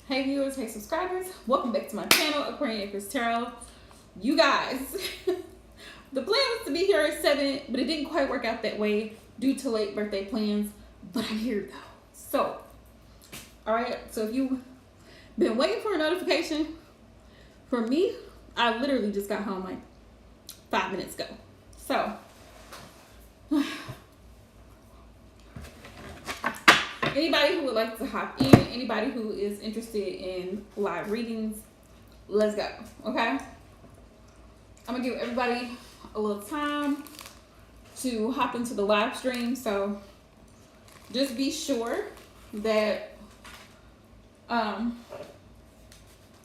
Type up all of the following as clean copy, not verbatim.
Hey viewers, hey subscribers, welcome back to my channel, Aquarian Empress Tarot. You guys, the plan was to be here at 7, but it didn't quite work out that way due to late birthday plans, but I'm here though. So, alright, so if you've been waiting for a notification from me, I literally just got home like 5 minutes ago. So, anybody who would like to hop in, anybody who is interested in live readings, let's go, okay? I'm gonna give everybody a little time to hop into the live stream, so just be sure that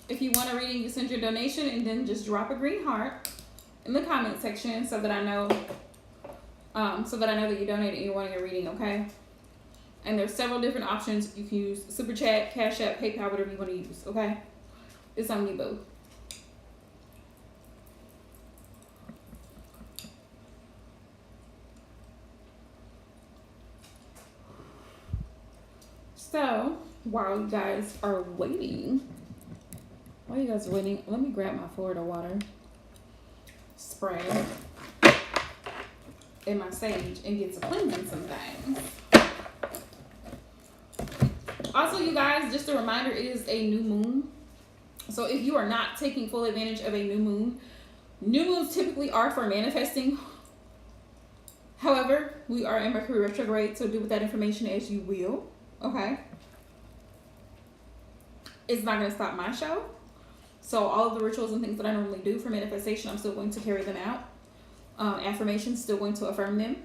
if you want a reading, you send your donation and then just drop a green heart in the comment section so that I know that you donated and you wanted a reading, okay? And there's several different options. You can use Super Chat, Cash App, PayPal, whatever you want to use, okay? It's on you both. So, while you guys are waiting, let me grab my Florida water spray and my sage and get to cleansing some things. Also, you guys, just a reminder, it is a new moon. So if you are not taking full advantage of a new moons typically are for manifesting. However, we are in Mercury retrograde, so do with that information as you will, okay? It's not going to stop my show. So all of the rituals and things that I normally do for manifestation, I'm still going to carry them out. Affirmations, still going to affirm them.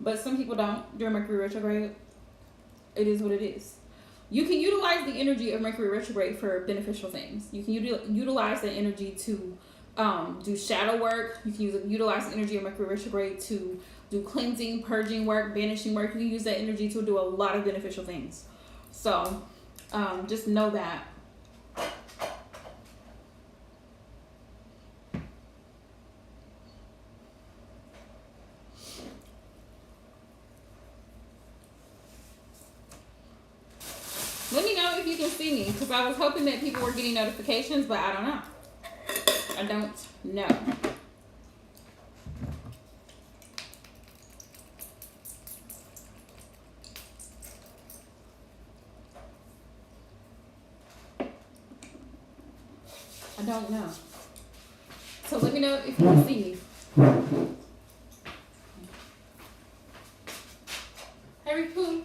But some people don't during Mercury retrograde. It is what it is. You can utilize the energy of Mercury retrograde for beneficial things. You can utilize that energy to do shadow work. You can utilize the energy of Mercury retrograde to do cleansing, purging work, banishing work. You can use that energy to do a lot of beneficial things. So just know that. Let me know if you can see me, because I was hoping that people were getting notifications, but I don't know. I don't know. I don't know. So let me know if you can see me. Harry Poo.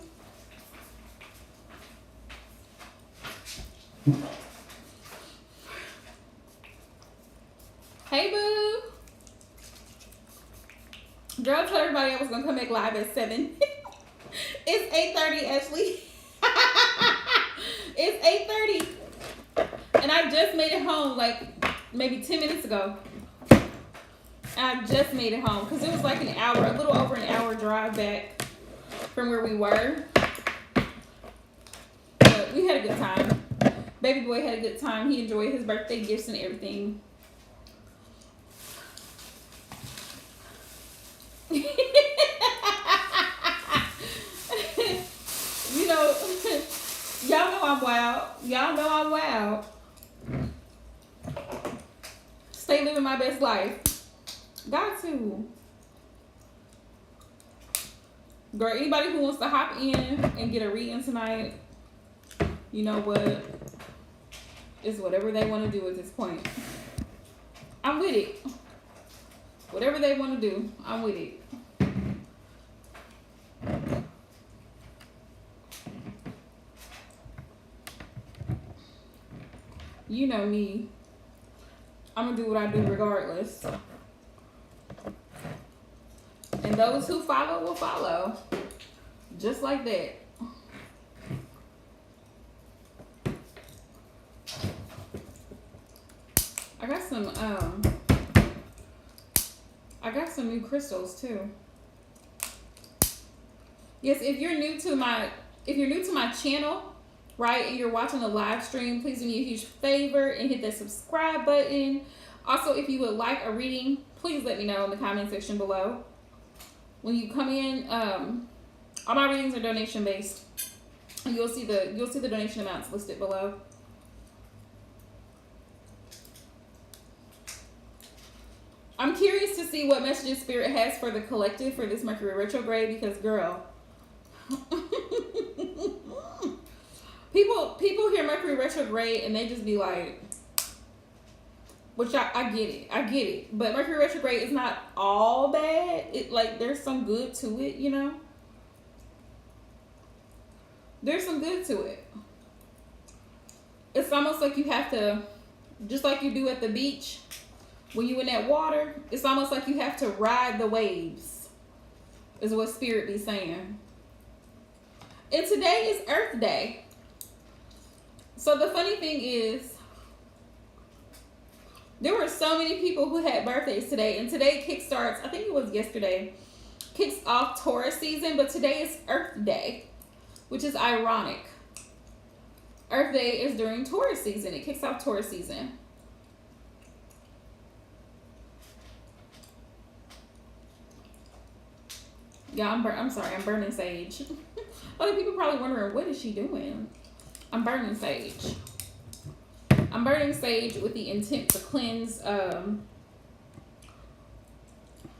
Hey boo. Girl, I told everybody I was gonna come back live at 7. It's 8:30, Ashley. It's 8:30. And I just made it home like maybe 10 minutes ago. I just made it home because it was like an hour, a little over an hour drive back from where we were. But we had a good time. Baby boy had a good time. He enjoyed his birthday gifts and everything. You know, y'all know I'm wild. Y'all know I'm wild. Stay living my best life. Got to. Girl, anybody who wants to hop in and get a reading tonight, you know what? It's whatever they want to do at this point. I'm with it. Whatever they want to do, I'm with it. You know me. I'm going to do what I do regardless. And those who follow will follow. Just like that. I got some new crystals too. Yes, if you're new to my channel, right, and you're watching the live stream, please do me a huge favor and hit that subscribe button. Also, if you would like a reading, please let me know in the comment section below. When you come in, all my readings are donation based. You'll see the donation amounts listed below. I'm curious to see what messages Spirit has for the collective for this Mercury retrograde, because girl, people hear Mercury retrograde and they just be like, which I get it, but Mercury retrograde is not all bad. It, like, there's some good to it, you know. There's some good to it. It's almost like you have to, just like you do at the beach when you in that water, it's almost like you have to ride the waves, is what Spirit be saying. And today is Earth Day. So the funny thing is, there were so many people who had birthdays today, and today kickstarts, I think it was yesterday, kicks off Taurus season, but today is Earth Day, which is ironic. Earth Day is during Taurus season. It kicks off Taurus season. Yeah, I'm sorry, I'm burning sage. Other people probably wondering, what is she doing? I'm burning sage. I'm burning sage with the intent to cleanse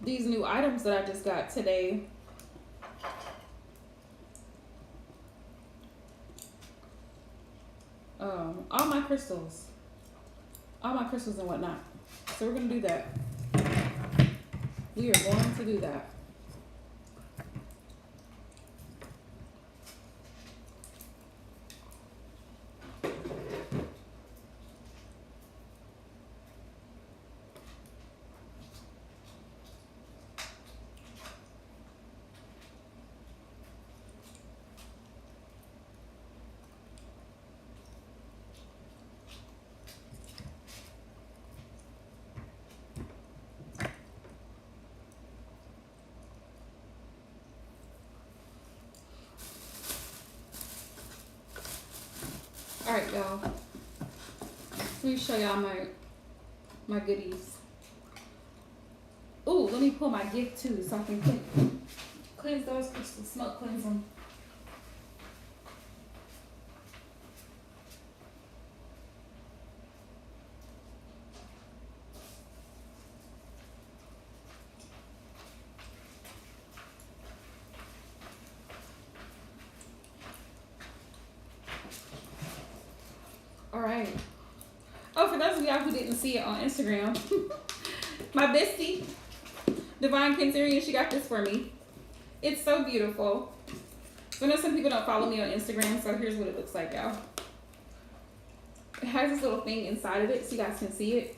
these new items that I just got today. All my crystals and whatnot. So we're gonna do that. We are going to do that. All right, y'all. Let me show y'all my goodies. Ooh, let me pull my gift too, so I can cleanse those crystals, smoke cleanse them. All right. Oh, for those of y'all who didn't see it on Instagram, my bestie, Divine Cancerian, she got this for me. It's so beautiful. So I know some people don't follow me on Instagram, so here's what it looks like, y'all. It has this little thing inside of it, so you guys can see it.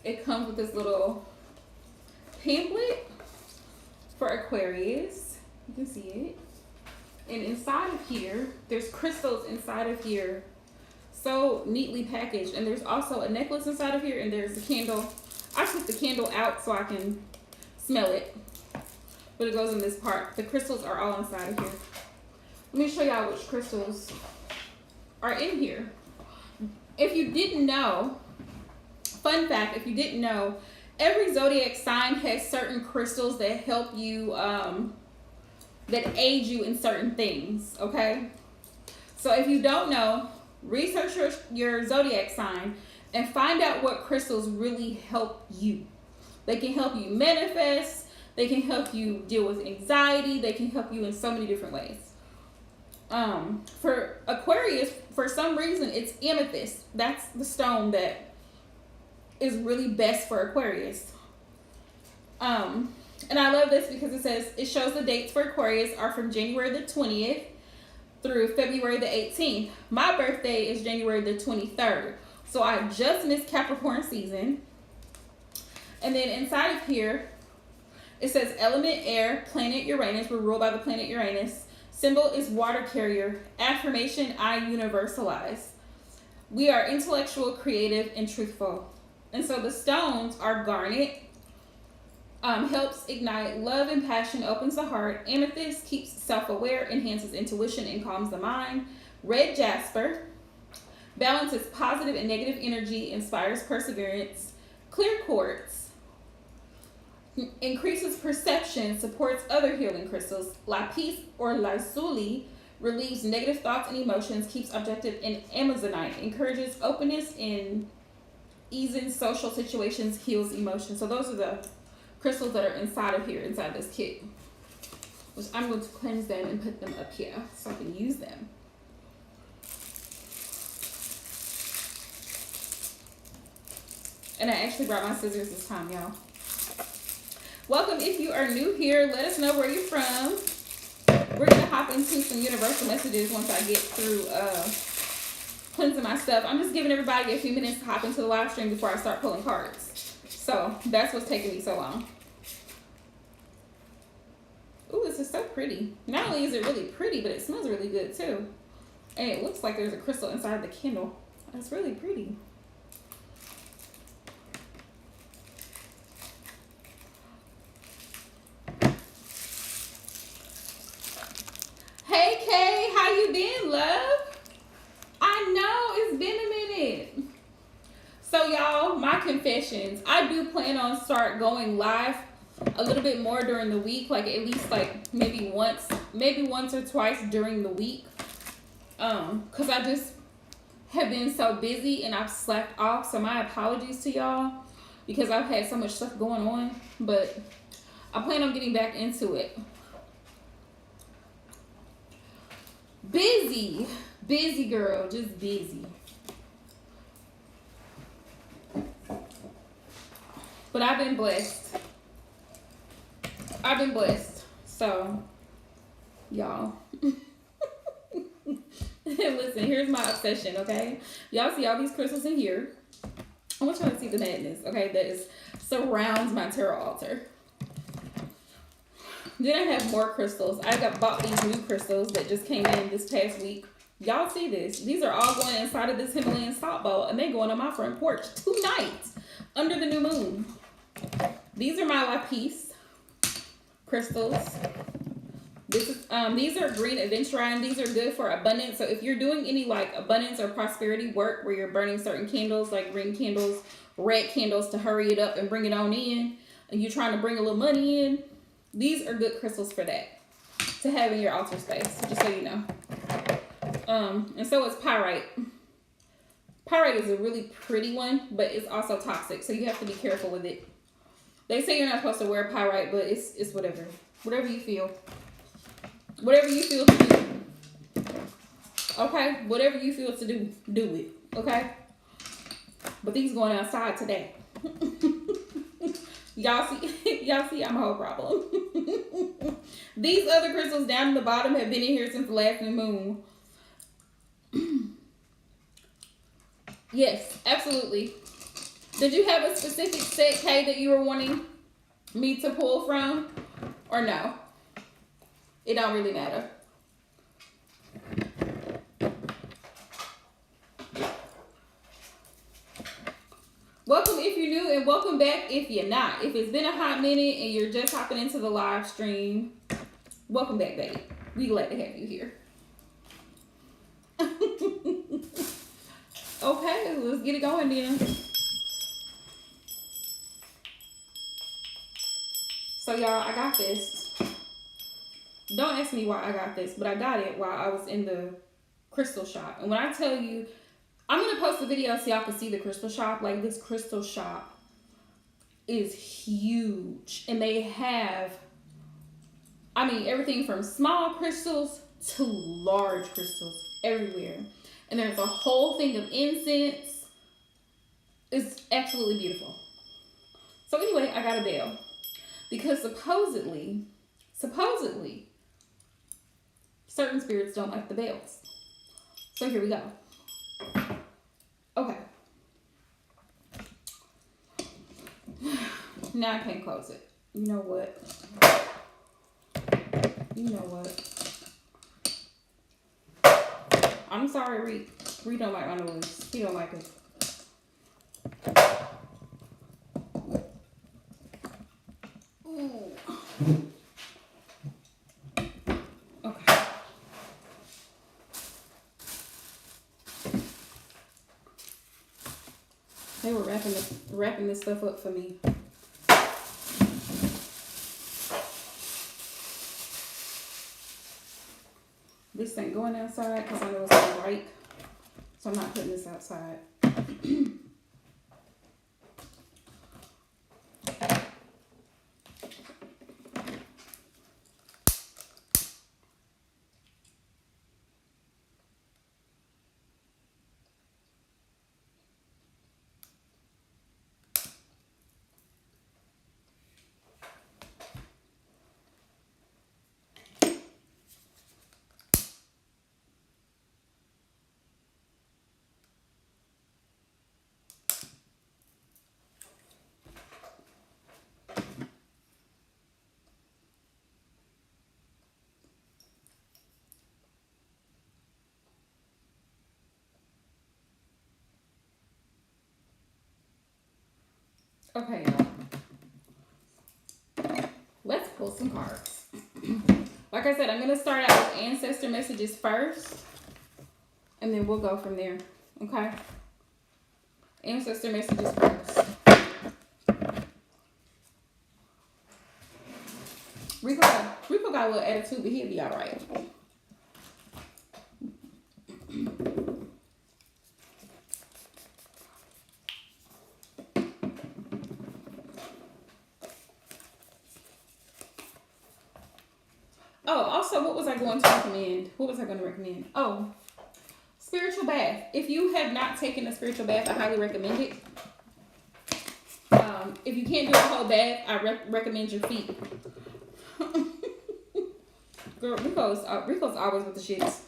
It comes with this little pamphlet for Aquarius. You can see it. And inside of here, there's crystals inside of here. So neatly packaged. And there's also a necklace inside of here, and there's a candle. I took the candle out so I can smell it, but it goes in this part. The crystals are all inside of here. Let me show y'all which crystals are in here. If you didn't know, fun fact, if you didn't know, every zodiac sign has certain crystals that help you, that aid you in certain things, okay? So if you don't know, research your zodiac sign and find out what crystals really help you. They can help you manifest. They can help you deal with anxiety. They can help you in so many different ways. For Aquarius, for some reason, it's amethyst. That's the stone that is really best for Aquarius. And I love this because it shows the dates for Aquarius are from January the 20th through February the 18th. My birthday is January the 23rd. So I just missed Capricorn season. And then inside of here, it says element air, planet Uranus. We're ruled by the planet Uranus. Symbol is water carrier. Affirmation, I universalize. We are intellectual, creative, and truthful. And so the stones are garnet. Helps ignite love and passion, opens the heart. Amethyst keeps self-aware, enhances intuition, and calms the mind. Red jasper balances positive and negative energy, inspires perseverance. Clear quartz increases perception, supports other healing crystals. Lapis or lazuli relieves negative thoughts and emotions, keeps objective in Amazonite, encourages openness in easing social situations, heals emotions. So those are the crystals that are inside of here, inside this kit. Which I'm going to cleanse them and put them up here so I can use them. And I actually brought my scissors this time, y'all. Welcome if you are new here. Let us know where you're from. We're going to hop into some universal messages once I get through cleansing my stuff. I'm just giving everybody a few minutes to hop into the live stream before I start pulling cards. So that's what's taking me so long. Ooh, this is so pretty. Not only is it really pretty, but it smells really good too. And it looks like there's a crystal inside the candle. That's really pretty. Hey Kay, how you been, love? I know, it's been a minute. So y'all, my confessions. I do plan on start going live a little bit more during the week, like at least like maybe once or twice during the week. Cause I just have been so busy and I've slacked off. So my apologies to y'all because I've had so much stuff going on, but I plan on getting back into it. Busy girl, just busy. But I've been blessed. So, y'all. Listen, here's my obsession, okay? Y'all see all these crystals in here. I want y'all to see the madness, okay, that surrounds my tarot altar. Then I have more crystals. I bought these new crystals that just came in this past week. Y'all see this? These are all going inside of this Himalayan salt bowl, and they're going on my front porch tonight under the new moon. These are my lapis crystals. These are green aventurine. These are good for abundance. So if you're doing any like abundance or prosperity work where you're burning certain candles, like green candles, red candles to hurry it up and bring it on in, and you're trying to bring a little money in, these are good crystals for that, to have in your altar space, just so you know. And so is pyrite. Pyrite is a really pretty one, but it's also toxic, so you have to be careful with it. They say you're not supposed to wear pyrite, but it's whatever. Whatever you feel. Whatever you feel to do. Okay? Whatever you feel to do it. Okay? But these going outside today. Y'all see I'm a whole problem. These other crystals down in the bottom have been in here since the last new moon. Yes, absolutely. Did you have a specific set, Kay, that you were wanting me to pull from? Or no? It don't really matter. Welcome if you're new and welcome back if you're not. If it's been a hot minute and you're just hopping into the live stream, welcome back, babe. We glad to have you here. Okay, let's get it going then. So y'all, I got this. Don't ask me why I got this, but I got it while I was in the crystal shop. And when I tell you, I'm going to post a video so y'all can see the crystal shop. Like, this crystal shop is huge. And they have, I mean, everything from small crystals to large crystals everywhere. And there's a whole thing of incense. It's absolutely beautiful. So anyway, I got a bell. Because supposedly, certain spirits don't like the bells. So here we go. Okay. Now I can't close it. You know what? I'm sorry, Reed. Reed don't like my noise. He don't like it. Ooh. Okay. They were wrapping this stuff up for me. This ain't going outside because I know it's gonna break. So I'm not putting this outside. Okay, y'all. Let's pull some cards. Like I said, I'm going to start out with ancestor messages first, and then we'll go from there. Okay? Ancestor messages first. Rico got a little attitude, but he'll be all right. Oh, also, what was I going to recommend? Oh, spiritual bath. If you have not taken a spiritual bath, I highly recommend it. If you can't do a whole bath, I recommend your feet. Girl, Rico's always with the shits.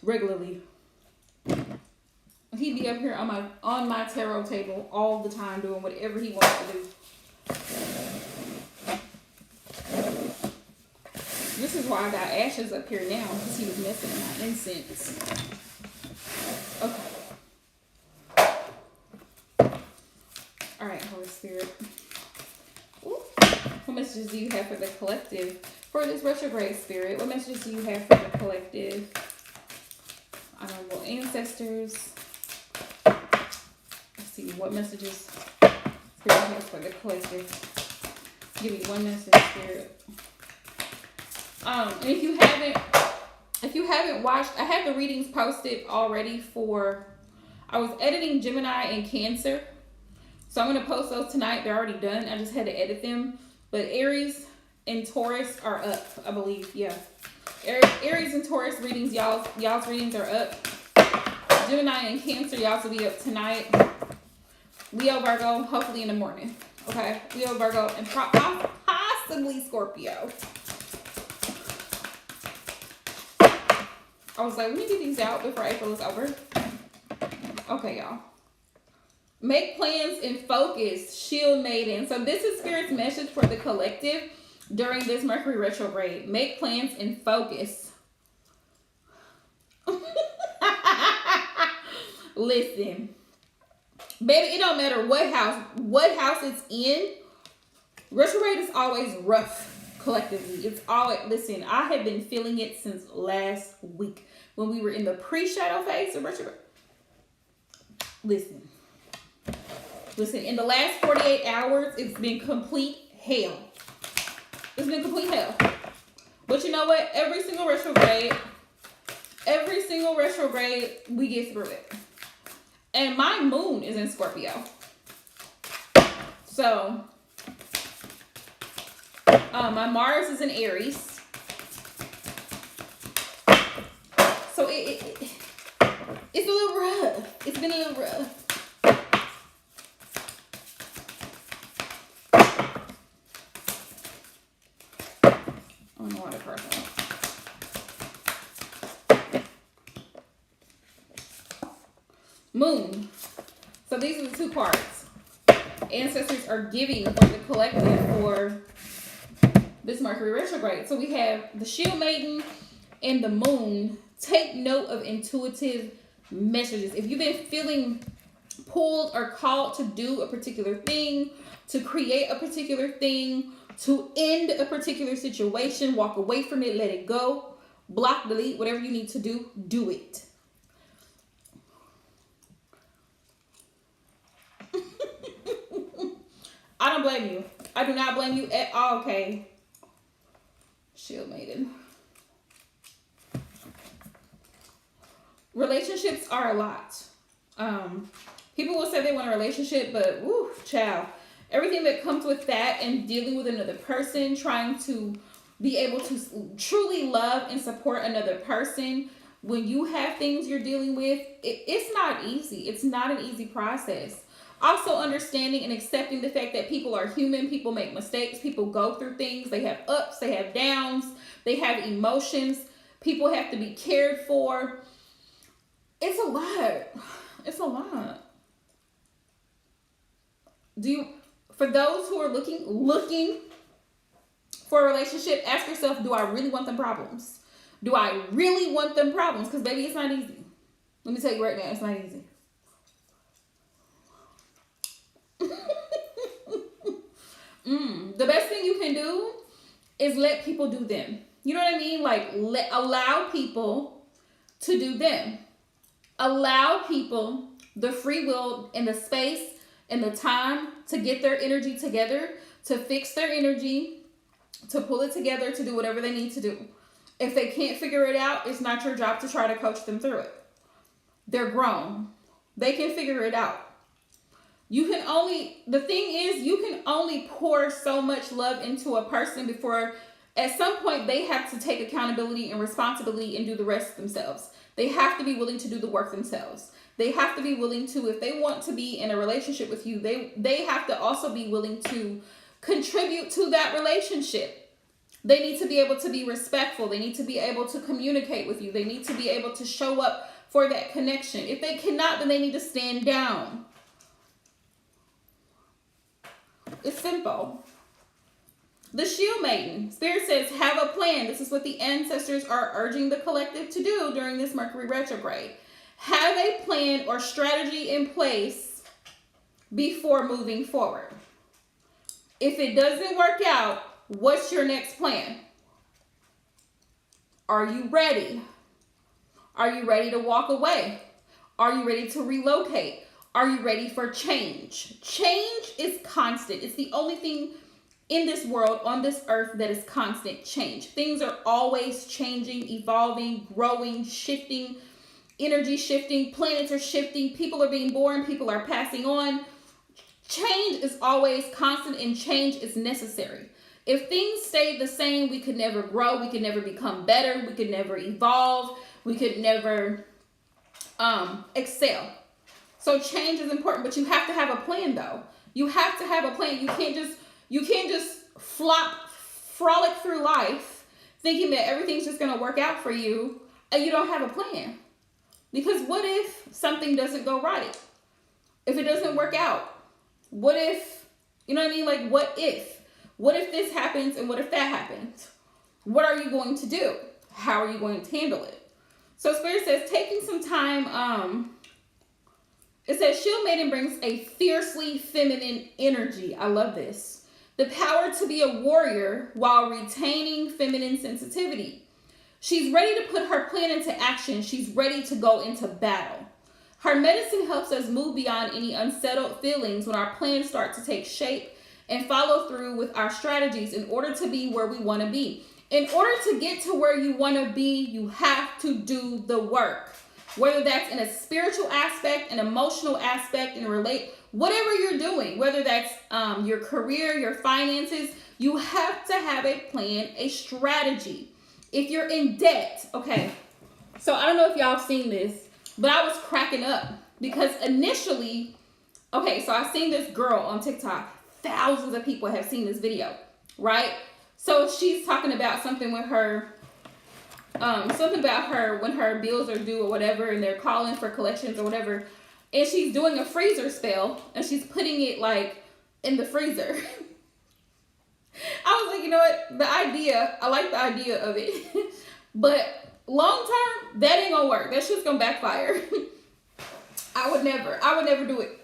Regularly. He'd be up here on my tarot table all the time doing whatever he wants to do. This is why I got ashes up here now, because he was messing with my incense. Okay. Alright, Holy Spirit. Ooh. What messages do you have for the collective? For this retrograde spirit, what messages do you have for the collective? Honorable ancestors. Let's see what messages Spirit has for the collective. Give me one message, Spirit. And if you haven't watched, I have the readings posted already for. I was editing Gemini and Cancer, so I'm gonna post those tonight. They're already done. I just had to edit them. But Aries and Taurus are up, I believe. Yeah, Aries and Taurus readings, y'all's readings are up. Gemini and Cancer, y'all will be up tonight. Leo, Virgo, hopefully in the morning. Okay, Leo, Virgo, and possibly Scorpio. I was like, let me get these out before April is over. Okay, y'all. Make plans and focus. Shield Maiden. So this is Spirit's message for the collective during this Mercury retrograde. Make plans and focus. Listen. Baby, it don't matter what house it's in. Retrograde is always rough. Collectively, it's always, listen, I have been feeling it since last week when we were in the pre-shadow phase of retrograde. Listen, in the last 48 hours, it's been complete hell. It's been complete hell. But you know what? Every single retrograde, we get through it. And my moon is in Scorpio. So, my Mars is in Aries. So it's a little rough. It's been a little rough. I don't know what a person. Moon. So these are the two cards ancestors are giving for the collective for this Mercury retrograde. So we have the Shield Maiden and the Moon. Take note of intuitive messages. If you've been feeling pulled or called to do a particular thing, to create a particular thing, to end a particular situation, walk away from it, let it go, block, delete, whatever you need to do, do it. I don't blame you. I do not blame you at all, okay? Shield Maiden. Relationships are a lot. People will say they want a relationship, but woo, child, everything that comes with that and dealing with another person, trying to be able to truly love and support another person when you have things you're dealing with, it's not easy. It's not an easy process. Also, understanding and accepting the fact that people are human, people make mistakes, people go through things, they have ups, they have downs, they have emotions, people have to be cared for. It's a lot. It's a lot. For those who are looking for a relationship, ask yourself, do I really want them problems? Do I really want them problems? Because baby, it's not easy. Let me tell you right now, it's not easy. The best thing you can do is let people do them. You know what I mean? Like, allow people to do them. Allow people the free will and the space and the time to get their energy together, to fix their energy, to pull it together, to do whatever they need to do. If they can't figure it out, it's not your job to try to coach them through it. They're grown. They can figure it out. The thing is, you can only pour so much love into a person before at some point they have to take accountability and responsibility and do the rest themselves. They have to be willing to do the work themselves. They have to be willing to, if they want to be in a relationship with you, they have to also be willing to contribute to that relationship. They need to be able to be respectful. They need to be able to communicate with you. They need to be able to show up for that connection. If they cannot, then they need to stand down. It's simple. The Shield Maiden. Spirit says, have a plan. This is what the ancestors are urging the collective to do during this Mercury retrograde. Have a plan or strategy in place before moving forward. If it doesn't work out, what's your next plan? Are you ready? Are you ready to walk away? Are you ready to relocate? Are you ready for change? Change is constant. It's the only thing in this world, on this earth, that is constant change. Things are always changing, evolving, growing, shifting, energy shifting, planets are shifting, people are being born, people are passing on. Change is always constant and change is necessary. If things stayed the same, we could never grow, we could never become better, we could never evolve, we could never excel. So change is important, but you have to have a plan though. You have to have a plan. You can't just frolic through life thinking that everything's just going to work out for you and you don't have a plan. Because what if something doesn't go right? If it doesn't work out? What if, you know what I mean? Like, what if? What if this happens and what if that happens? What are you going to do? How are you going to handle it? So Spirit says, taking some time, it says Shield Maiden brings a fiercely feminine energy. I love this. The power to be a warrior while retaining feminine sensitivity. She's ready to put her plan into action. She's ready to go into battle. Her medicine helps us move beyond any unsettled feelings when our plans start to take shape and follow through with our strategies in order to be where we want to be. In order to get to where you want to be, you have to do the work. Whether that's in a spiritual aspect, an emotional aspect, and whatever you're doing, whether that's your career, your finances, you have to have a plan, a strategy. If you're in debt, okay, so I don't know if y'all have seen this, but I was cracking up because initially, okay, so I seen this girl on TikTok. Thousands of people have seen this video, right? So she's talking about something with her, something about her when her bills are due or whatever, and they're calling for collections or whatever, and she's doing a freezer spell, and she's putting it like in the freezer. I was like, you know what? I like the idea of it, but long term, that ain't gonna work. That shit's gonna backfire. I would never do it.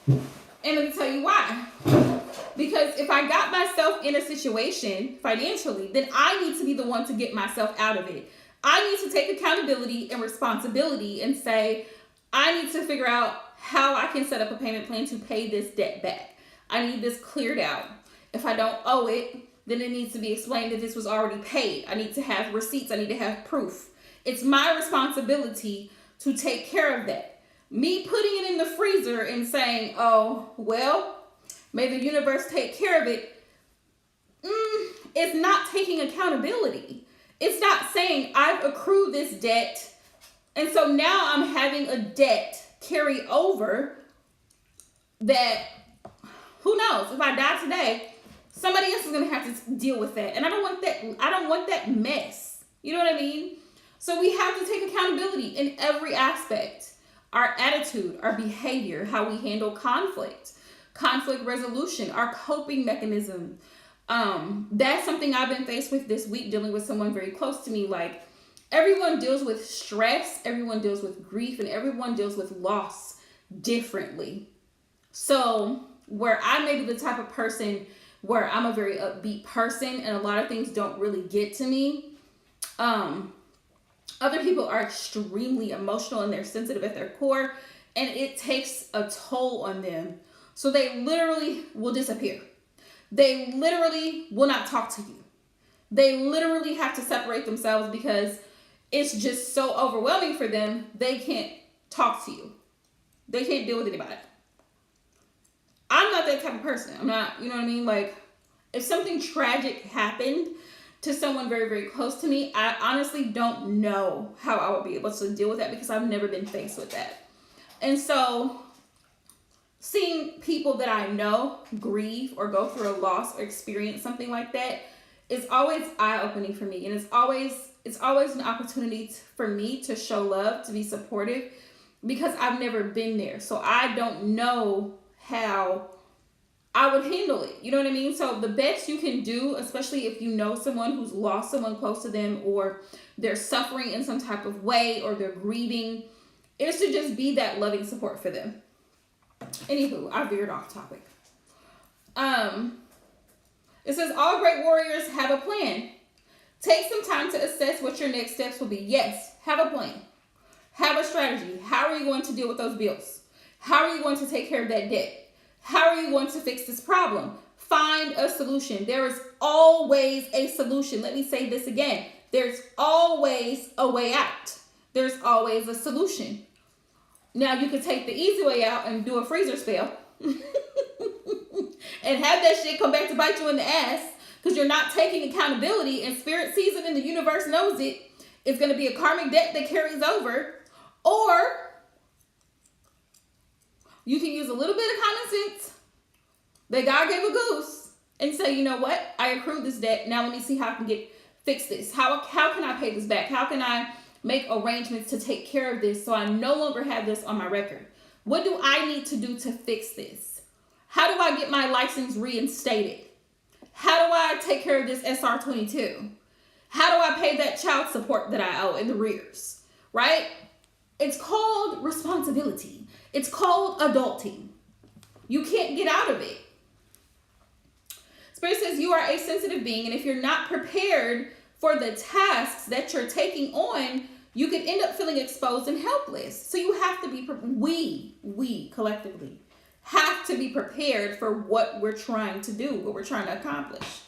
And let me tell you why. Because if I got myself in a situation financially, then I need to be the one to get myself out of it. I need to take accountability and responsibility and say, I need to figure out how I can set up a payment plan to pay this debt back. I need this cleared out. If I don't owe it, then it needs to be explained that this was already paid. I need to have receipts. I need to have proof. It's my responsibility to take care of that. Me putting it in the freezer and saying, oh, well, may the universe take care of it, it's not taking accountability. It's not saying I've accrued this debt, and so now I'm having a debt carry over that, who knows, if I die today, somebody else is going to have to deal with that. And I don't want that mess. You know what I mean? So we have to take accountability in every aspect. Our attitude, our behavior, how we handle conflict resolution, our coping mechanism. That's something I've been faced with this week, dealing with someone very close to me. Like, everyone deals with stress, everyone deals with grief, and everyone deals with loss differently. So where I may be the type of person where I'm a very upbeat person and a lot of things don't really get to me, other people are extremely emotional and they're sensitive at their core, and it takes a toll on them. So they literally will disappear. They literally will not talk to you. They literally have to separate themselves because it's just so overwhelming for them. They can't talk to you. They can't deal with anybody. I'm not that type of person. I'm not, you know what I mean? Like, if something tragic happened to someone very, very close to me, I honestly don't know how I would be able to deal with that because I've never been faced with that. And so seeing people that I know grieve or go through a loss or experience something like that is always eye-opening for me. And it's always an opportunity for me to show love, to be supportive, because I've never been there. So I don't know how I would handle it. You know what I mean? So the best you can do, especially if you know someone who's lost someone close to them, or they're suffering in some type of way, or they're grieving, is to just be that loving support for them. Anywho, I veered off topic. It says all great warriors have a plan. Take some time to assess what your next steps will be. Yes, have a plan. Have a strategy. How are you going to deal with those bills? How are you going to take care of that debt? How are you going to fix this problem? Find a solution. There is always a solution. Let me say this again. There's always a way out. There's always a solution. Now, you could take the easy way out and do a freezer spell and have that shit come back to bite you in the ass because you're not taking accountability, and spirit sees it and the universe knows it. It's going to be a karmic debt that carries over. Or you can use a little bit of common sense that God gave a goose and say, you know what? I accrued this debt. Now let me see how I can fix this. How can I pay this back? How can I make arrangements to take care of this so I no longer have this on my record? What do I need to do to fix this? How do I get my license reinstated? How do I take care of this SR-22? How do I pay that child support that I owe in the rears? Right? It's called responsibility. It's called adulting. You can't get out of it. Spirit says you are a sensitive being, and if you're not prepared for the tasks that you're taking on, you could end up feeling exposed and helpless. So you have to be, we collectively have to be prepared for what we're trying to do, what we're trying to accomplish.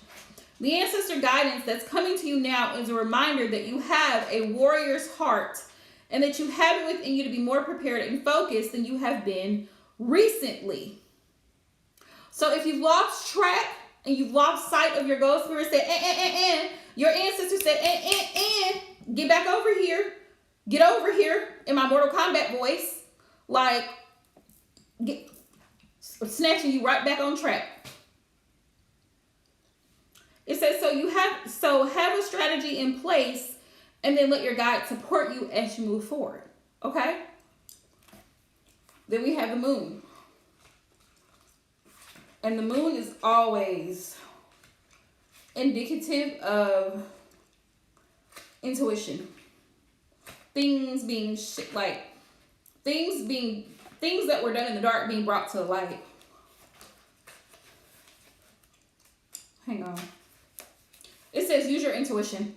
The ancestor guidance that's coming to you now is a reminder that you have a warrior's heart and that you have it within you to be more prepared and focused than you have been recently. So if you've lost track and you've lost sight of your goals, Spirit said, your ancestor said, get back over here. Get over here, in my Mortal Kombat voice. Like, snatching you right back on track. It says, have a strategy in place and then let your guide support you as you move forward. Okay? Then we have the moon. And the moon is always indicative of intuition. Things that were done in the dark being brought to the light. Hang on. It says use your intuition.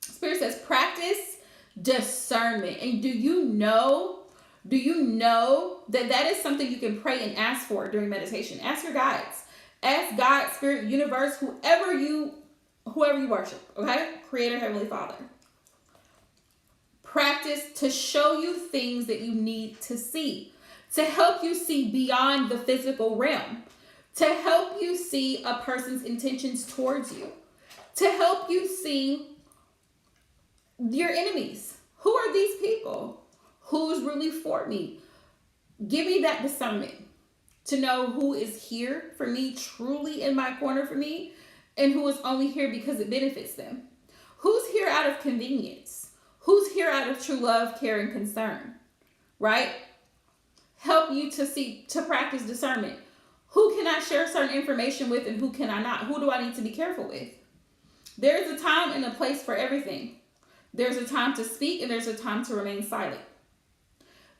Spirit says practice discernment. And do you know that is something you can pray and ask for during meditation? Ask your guides. Ask God, Spirit, universe, whoever you worship, okay? Creator, Heavenly Father. practice to show you things that you need to see, to help you see beyond the physical realm, to help you see a person's intentions towards you, to help you see your enemies. Who are these people? Who's really for me? Give me that discernment to know who is here for me, truly in my corner for me, and who is only here because it benefits them. Who's here out of convenience? Who's here out of true love, care, and concern? Right? Help you to practice discernment. Who can I share certain information with and who can I not? Who do I need to be careful with? There's a time and a place for everything. There's a time to speak and there's a time to remain silent.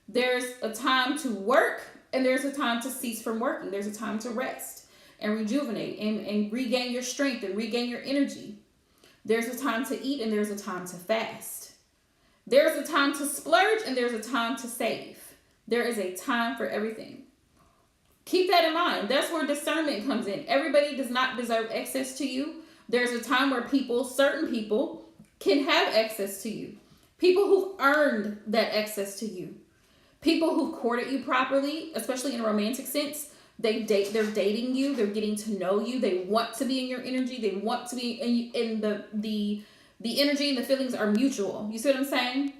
There's a time to work and there's a time to cease from working. There's a time to rest and rejuvenate and regain your strength and regain your energy. There's a time to eat and there's a time to fast. There's a time to splurge and there's a time to save. There is a time for everything. Keep that in mind. That's where discernment comes in. Everybody does not deserve access to you. There's a time where certain people can have access to you. People who've earned that access to you. People who've courted you properly, especially in a romantic sense. They're dating you. They're getting to know you. They want to be in your energy. They want to be in the energy and the feelings are mutual. You see what I'm saying?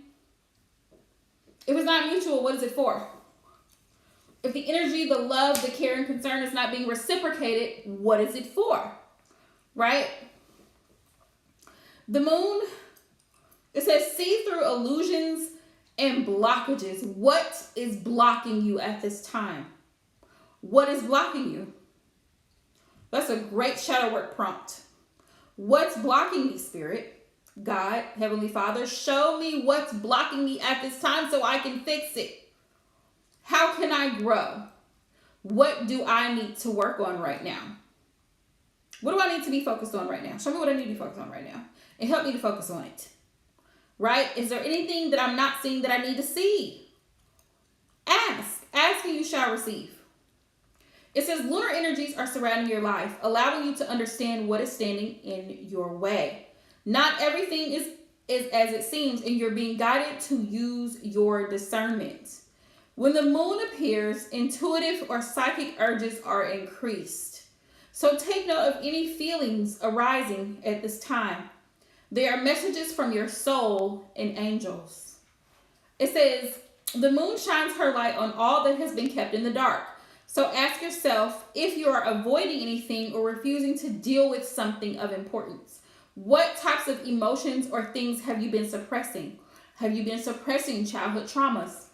If it's not mutual, what is it for? If the energy, the love, the care, and concern is not being reciprocated, what is it for? Right? The moon, it says, see through illusions and blockages. What is blocking you at this time? What is blocking you? That's a great shadow work prompt. What's blocking me, Spirit? God, Heavenly Father, show me what's blocking me at this time so I can fix it. How can I grow? What do I need to work on right now? What do I need to be focused on right now? Show me what I need to be focused on right now and help me to focus on it. Right? Is there anything that I'm not seeing that I need to see? Ask. Ask and you shall receive. It says lunar energies are surrounding your life, allowing you to understand what is standing in your way. Not everything is as it seems, and you're being guided to use your discernment. When the moon appears, intuitive or psychic urges are increased. So take note of any feelings arising at this time. They are messages from your soul and angels. It says, the moon shines her light on all that has been kept in the dark. So ask yourself if you are avoiding anything or refusing to deal with something of importance. What types of emotions or things have you been suppressing? Have you been suppressing childhood traumas?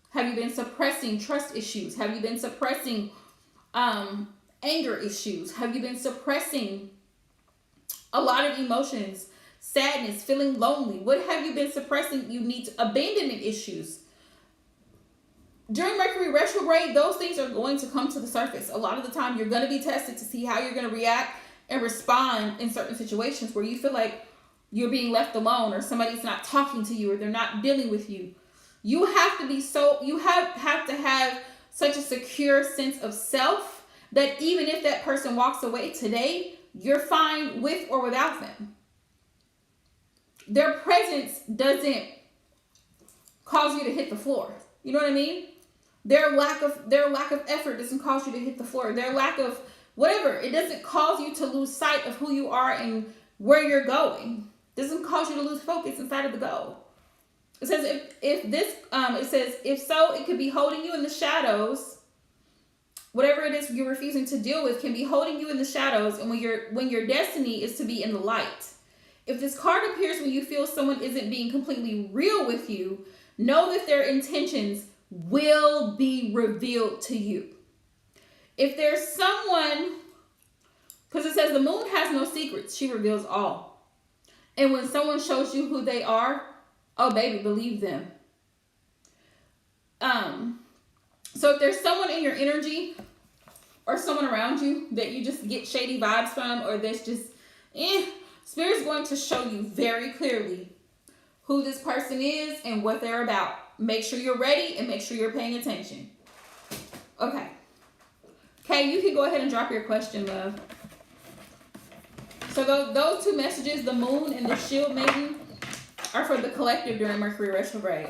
Have you been suppressing trust issues? Have you been suppressing anger issues? Have you been suppressing a lot of emotions, sadness, feeling lonely? What have you been suppressing? You need abandonment issues. During Mercury retrograde, those things are going to come to the surface. A lot of the time, you're going to be tested to see how you're going to react and respond in certain situations where you feel like you're being left alone or somebody's not talking to you or they're not dealing with you. You have to be you have to have such a secure sense of self that even if that person walks away today, you're fine with or without them. Their presence doesn't cause you to hit the floor. You know what I mean? Their lack of effort doesn't cause you to hit the floor. Their lack of whatever, it doesn't cause you to lose sight of who you are and where you're going. It doesn't cause you to lose focus inside of the goal. It says if so, it could be holding you in the shadows. Whatever it is you're refusing to deal with can be holding you in the shadows, and when your destiny is to be in the light. If this card appears when you feel someone isn't being completely real with you, know that their intentions will be revealed to you. If there's someone, because it says the moon has no secrets, she reveals all. And when someone shows you who they are, oh baby, believe them. So if there's someone in your energy or someone around you that you just get shady vibes from, or that's just, Spirit's going to show you very clearly who this person is and what they're about. Make sure you're ready and make sure you're paying attention. Okay. Okay, you can go ahead and drop your question, love. So those two messages, the moon and the shield maiden, are for the collective during Mercury retrograde.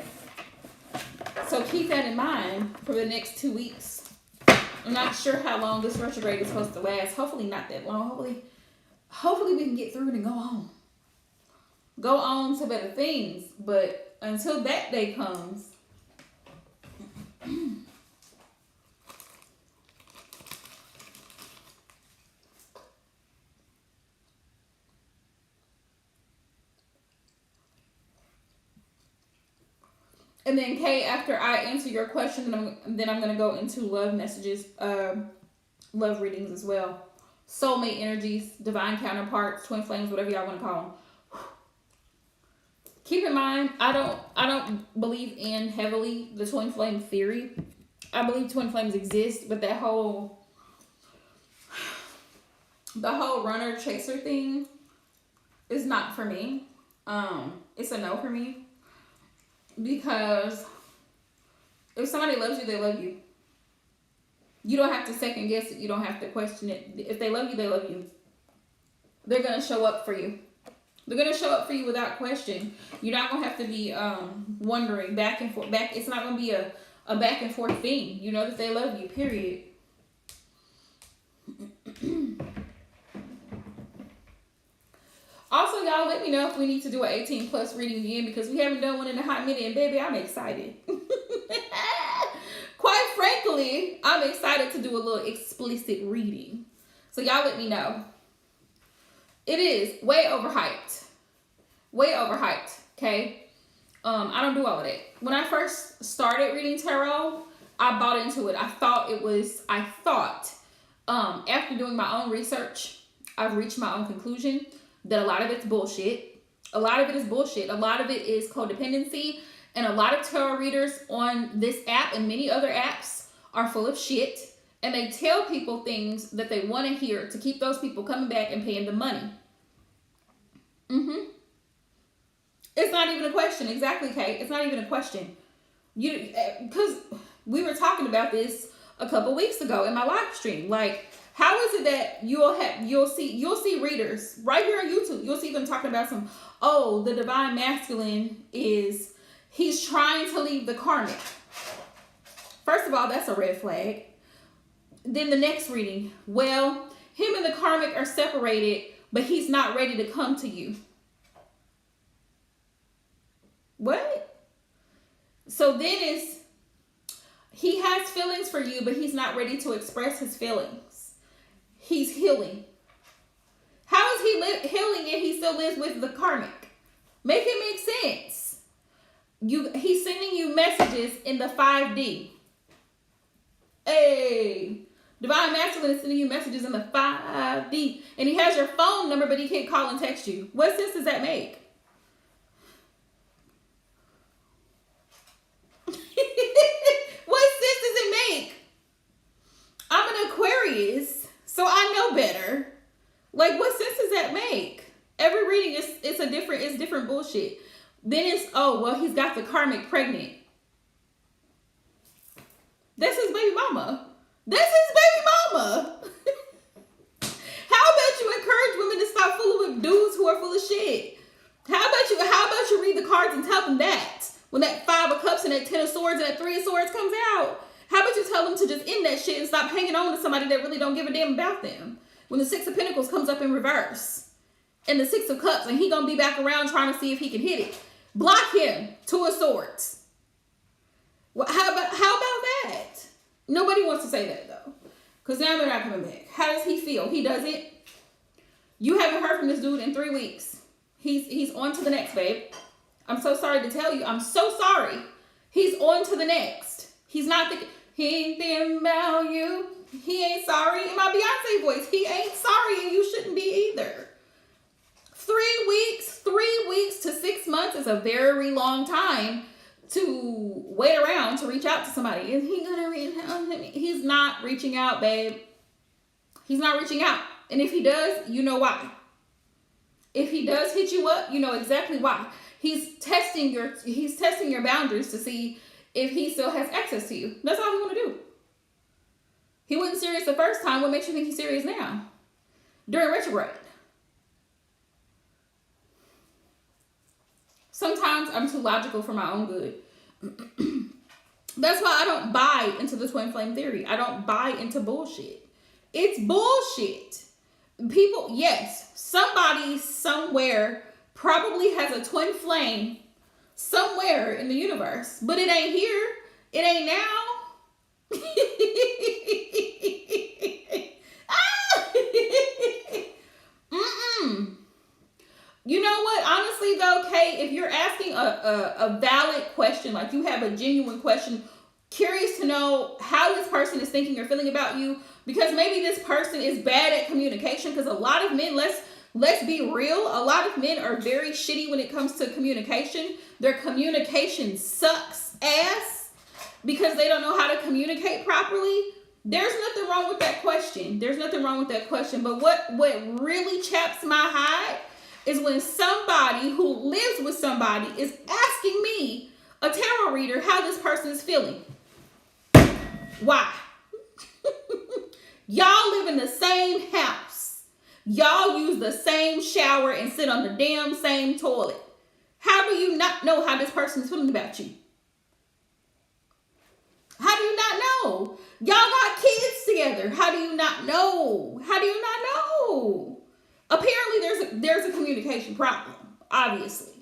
So keep that in mind for the next 2 weeks. I'm not sure how long this retrograde is supposed to last. Hopefully not that long. Hopefully we can get through it and go on. Go on to better things. But until that day comes, and then Kay, after I answer your question, then I'm gonna go into love messages, love readings as well, soulmate energies, divine counterparts, twin flames, whatever y'all want to call them. Keep in mind, I don't believe in heavily the twin flame theory. I believe twin flames exist, but the whole runner chaser thing is not for me. It's a no for me. Because if somebody loves you, they love you. You don't have to second guess it. You don't have to question it. If they love you, they love you. They're going to show up for you. They're going to show up for you without question. You're not going to have to be wondering back and forth. It's not going to be a back and forth thing. You know that they love you, period. Also, y'all, let me know if we need to do an 18 plus reading again, because we haven't done one in a hot minute, and baby, I'm excited. Quite frankly, I'm excited to do a little explicit reading. So y'all let me know. It is way overhyped. Way overhyped, okay? I don't do all of that. When I first started reading tarot, I bought into it. I thought, after doing my own research, I've reached my own conclusion that a lot of it's bullshit. A lot of it is bullshit. A lot of it is codependency. And a lot of tarot readers on this app and many other apps are full of shit. And they tell people things that they want to hear to keep those people coming back and paying them money. It's not even a question. Exactly, Kate. It's not even a question. Because we were talking about this a couple weeks ago in my live stream. Like, how is it that you'll see readers right here on YouTube? You'll see them talking about the divine masculine he's trying to leave the karmic. First of all, that's a red flag. Then the next reading, well, him and the karmic are separated, but he's not ready to come to you. What? So then he has feelings for you, but he's not ready to express his feelings. He's healing. How is he healing and he still lives with the karmic? Make it make sense. He's sending you messages in the 5D. Hey, divine masculine is sending you messages in the 5D, and he has your phone number, but he can't call and text you. What sense does that make? What sense does it make? I'm an Aquarius, so I know better. Like, what sense does that make? Every reading is different bullshit. Then it's, he's got the karmic pregnant. That's his baby mama. How about you encourage women to stop fooling with dudes who are full of shit? How about you read the cards and tell them that? When that 5 of Cups and that 10 of Swords and that 3 of Swords comes out, how about you tell them to just end that shit and stop hanging on to somebody that really don't give a damn about them? When the 6 of Pentacles comes up in reverse and the 6 of Cups, and he gonna be back around trying to see if he can hit it. Block him. 2 of Swords. Well, how about that? Nobody wants to say that though, because now they're not coming back. How does he feel? He doesn't. You haven't heard from this dude in 3 weeks. He's on to the next, babe. I'm so sorry to tell you. I'm so sorry. He's on to the next. He's not thinking. He ain't thinking about you. He ain't sorry. In my Beyonce voice, he ain't sorry, and you shouldn't be either. 3 weeks to 6 months is a very long time to wait around to reach out to somebody. Is he gonna reach out to me? He's not reaching out, babe. He's not reaching out. And if he does, you know why. If he does hit you up, you know exactly why. He's testing your boundaries to see if he still has access to you. That's all he want to do. He wasn't serious the first time. What makes you think he's serious now? During retrograde. Sometimes I'm too logical for my own good. That's why I don't buy into the twin flame theory. I don't buy into bullshit. It's bullshit. People, yes, somebody somewhere probably has a twin flame somewhere in the universe, but it ain't here. It ain't now. You know what? Honestly, though, Kay, if you're asking a valid question, like you have a genuine question, curious to know how this person is thinking or feeling about you, because maybe this person is bad at communication, because a lot of men, let's be real, a lot of men are very shitty when it comes to communication. Their communication sucks ass because they don't know how to communicate properly. There's nothing wrong with that question. There's nothing wrong with that question. But what really chaps my hide is when somebody who lives with somebody is asking me, a tarot reader, how this person is feeling. Why? Y'all live in the same house. Y'all use the same shower and sit on the damn same toilet. How do you not know how this person is feeling about you? How do you not know? Y'all got kids together. How do you not know? How do you not know? Apparently there's a communication problem, obviously.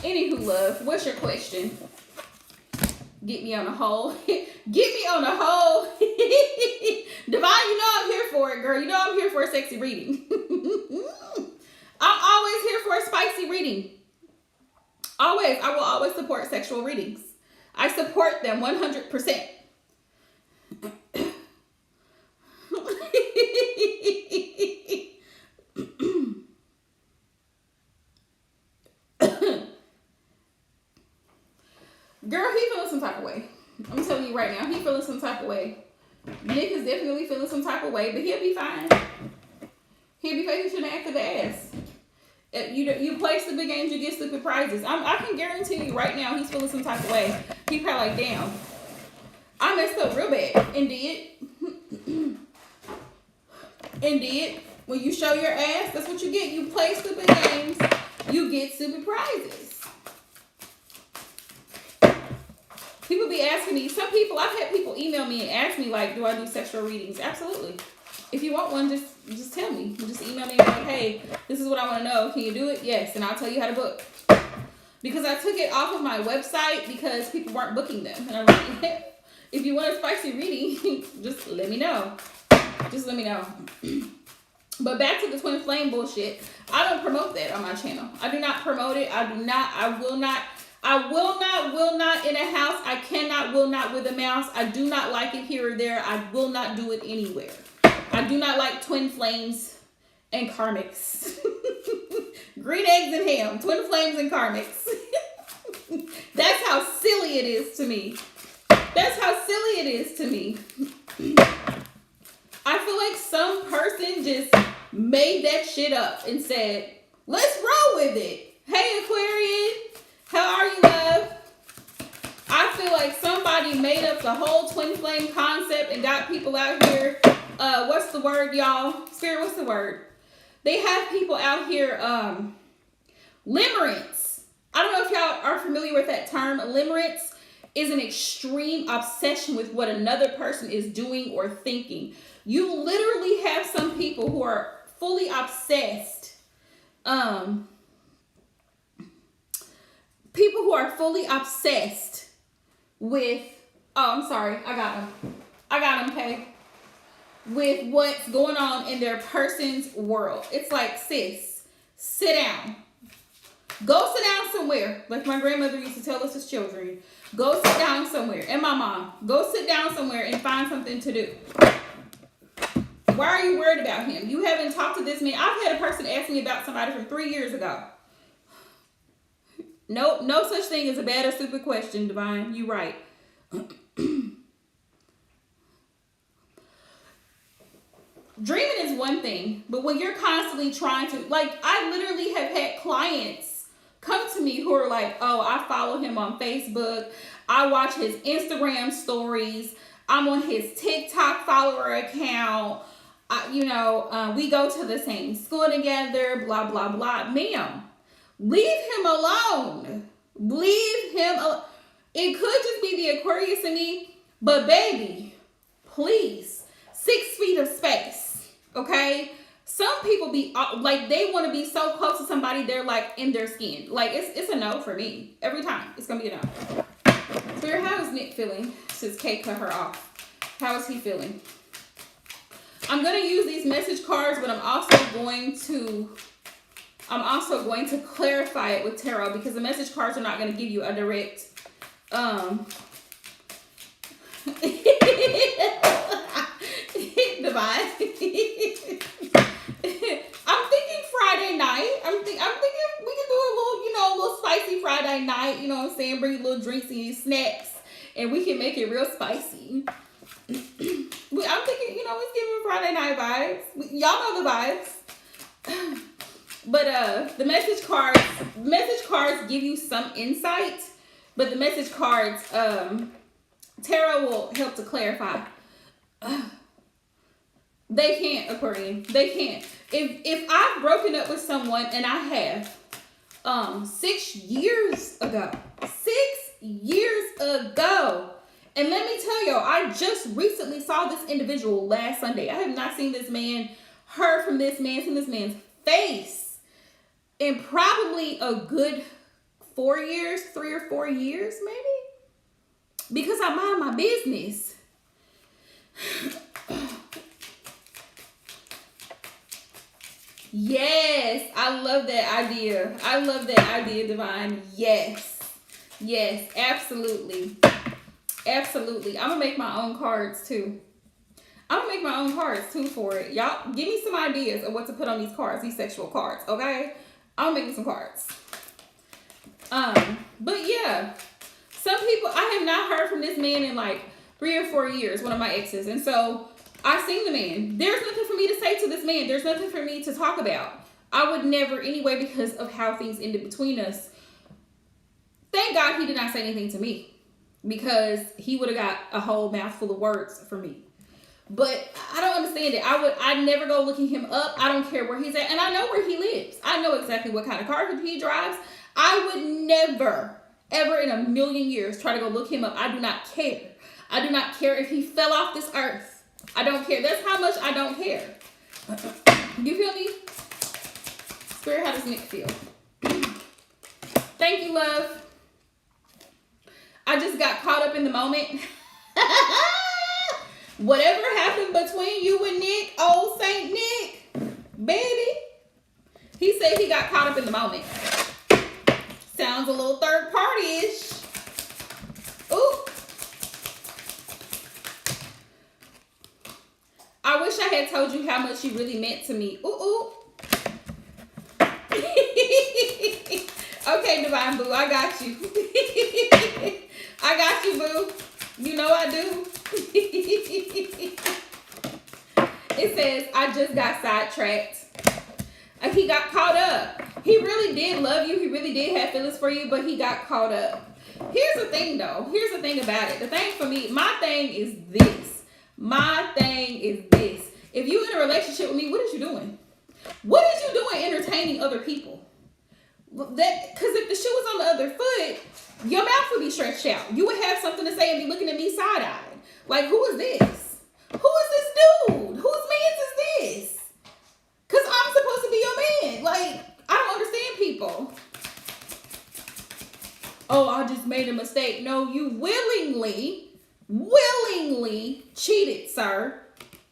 Anywho, love, what's your question? Get me on a hole. Get me on a hole. Divine, you know I'm here for it, girl. You know I'm here for a sexy reading. I'm always here for a spicy reading. Always. I will always support sexual readings. I support them 100%. Girl, he feeling some type of way. I'm telling you right now, he feeling some type of way. Nick is definitely feeling some type of way, but he'll be fine. He'll be fine. He shouldn't act the ass. You play stupid games, you get stupid prizes. I can guarantee you right now, he's feeling some type of way. He probably like, damn, I messed up real bad. Indeed. Indeed. When you show your ass, that's what you get. You play stupid games, you get stupid prizes. People be asking me, I've had people email me and ask me, like, do I do sexual readings? Absolutely. If you want one, just tell me. Just email me and be like, hey, this is what I want to know. Can you do it? Yes. And I'll tell you how to book. Because I took it off of my website because people weren't booking them. And I'm like, if you want a spicy reading, just let me know. Just let me know. But back to the twin flame bullshit. I don't promote that on my channel. I do not promote it. I will not in a house. I cannot, will not with a mouse. I do not like it here or there. I will not do it anywhere. I do not like twin flames and karmics. Green eggs and ham. Twin flames and karmics. That's how silly it is to me. That's how silly it is to me. I feel like some person just made that shit up and said, let's roll with it. Hey, Aquarian. How are you, love? I feel like somebody made up the whole twin flame concept and got people out here. What's the word, y'all? Spirit, what's the word? They have people out here, limerence. I don't know if y'all are familiar with that term. Limerence is an extreme obsession with what another person is doing or thinking. You literally have some people who are fully obsessed. People who are fully obsessed with, I'm sorry, I got them, okay? With what's going on in their person's world. It's like, sis, sit down. Go sit down somewhere. Like my grandmother used to tell us as children. Go sit down somewhere. And my mom, go sit down somewhere and find something to do. Why are you worried about him? You haven't talked to this man. I've had a person ask me about somebody from 3 years ago. Nope, no such thing as a bad or stupid question, Divine. You right. Dreaming is one thing, but when you're constantly trying to, like, I literally have had clients come to me who are like, oh, I follow him on Facebook. I watch his Instagram stories. I'm on his TikTok follower account. We go to the same school together, blah, blah, blah. Ma'am, leave him alone. Leave him alone. It could just be the Aquarius in me, but baby, please, 6 feet of space, okay? Some people be like, they want to be so close to somebody, they're like in their skin. Like, it's a no for me. Every time, it's going to be a no. Spirit, how is Nick feeling since Kate cut her off? How is he feeling? I'm going to use these message cards, but I'm also going to clarify it with tarot, because the message cards are not going to give you a direct divine. I'm thinking Friday night. I'm thinking we can do a little spicy Friday night, you know what I'm saying? Bring little drinks and snacks, and we can make it real spicy. I'm thinking, it's giving Friday night vibes. Y'all know the vibes. But the message cards give you some insight, but the message cards, tarot will help to clarify. They can't, Aquarian. They can't. If I've broken up with someone, and I have, 6 years ago. 6 years ago. And let me tell you, I just recently saw this individual last Sunday. I have not seen this man, heard from this man, seen this man's face in probably a good 4 years, 3 or 4 years, maybe. Because I mind my business. Yes, I love that idea. I love that idea, Divine. Yes. Yes, absolutely. Absolutely. I'm going to make my own cards too. For it. Y'all, give me some ideas of what to put on these cards, these sexual cards, okay? I'm going to make me some cards. But yeah, some people, I have not heard from this man in like 3 or 4 years, one of my exes. And so I seen the man. There's nothing for me to say to this man. There's nothing for me to talk about. I would never anyway, because of how things ended between us. Thank God he did not say anything to me, because he would have got a whole mouthful of words from me. But I don't understand it. I'd never go looking him up. I don't care where he's at. And I know where he lives. I know exactly what kind of car he drives. I would never, ever in a million years try to go look him up. I do not care. I do not care if he fell off this earth. I don't care. That's how much I don't care. You feel me? Spirit, how does Nick feel? Thank you, love. I just got caught up in the moment. Whatever happened between you and Nick, old Saint Nick, baby, he said he got caught up in the moment. Sounds a little third party-ish. Ooh. I wish I had told you how much you really meant to me. Ooh, ooh. Okay, Divine Boo, I got you. I got you, boo. You know I do. It says, I just got sidetracked. He got caught up. He really did love you. He really did have feelings for you, but he got caught up. Here's the thing, though. Here's the thing about it. The thing for me, my thing is this. If you're in a relationship with me, what is you doing? What is you doing entertaining other people? Because if the shoe was on the other foot, your mouth would be stretched out. You would have something to say and be looking at me side-eyed. Like, who is this? Who is this dude? Whose man's is this? Because I'm supposed to be your man. Like, I don't understand people. Oh, I just made a mistake. No, you willingly cheated, sir.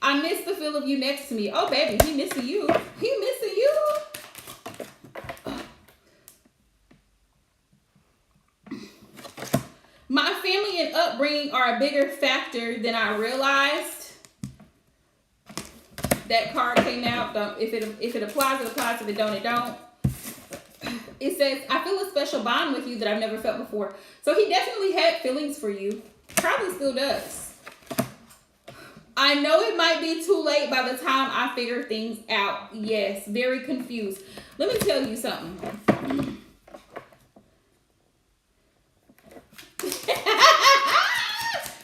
I miss the feel of you next to me. Oh, baby, he missing you. He missing you. My family and upbringing are a bigger factor than I realized. That card came out. If it applies, it applies. If it don't, it don't. It says, I feel a special bond with you that I've never felt before. So he definitely had feelings for you. Probably still does. I know it might be too late by the time I figure things out. Yes, very confused. Let me tell you something.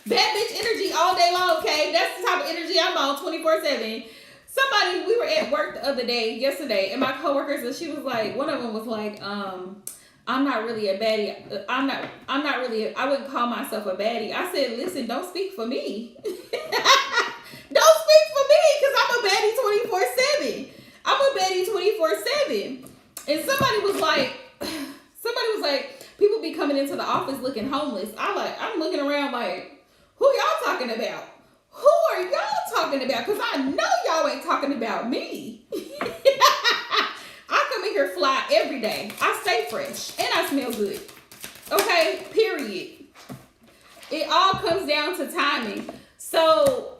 Bad bitch energy all day long, okay? That's the type of energy I'm on 24/7. somebody, we were at work the other day, yesterday, and my coworkers, and she was like, one of them was like, I'm not really a baddie. I'm not really, I wouldn't call myself a baddie. I said, listen, don't speak for me. Don't speak for me, because I'm a baddie 24/7. I'm a baddie 24/7. And somebody was like, people be coming into the office looking homeless. I'm looking around like, who y'all talking about? Who are y'all talking about? Because I know y'all ain't talking about me. I come in here fly every day. I stay fresh and I smell good. Okay, period. It all comes down to timing. So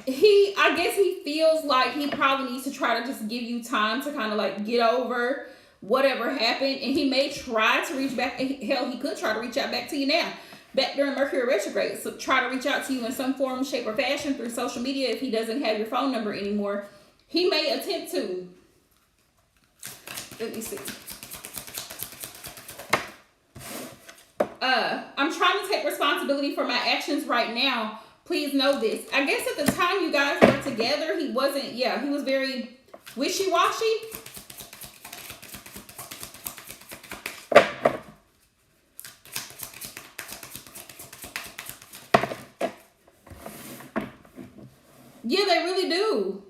I guess he feels like he probably needs to try to just give you time to kind of like get over whatever happened. And he may try to reach back. Hell, he could try to reach out back to you now. Back during Mercury retrograde. So try to reach out to you in some form, shape, or fashion through social media if he doesn't have your phone number anymore. He may attempt to. Let me see. I'm trying to take responsibility for my actions right now. Please know this. I guess at the time you guys were together, he was very wishy-washy. Yeah, they really do.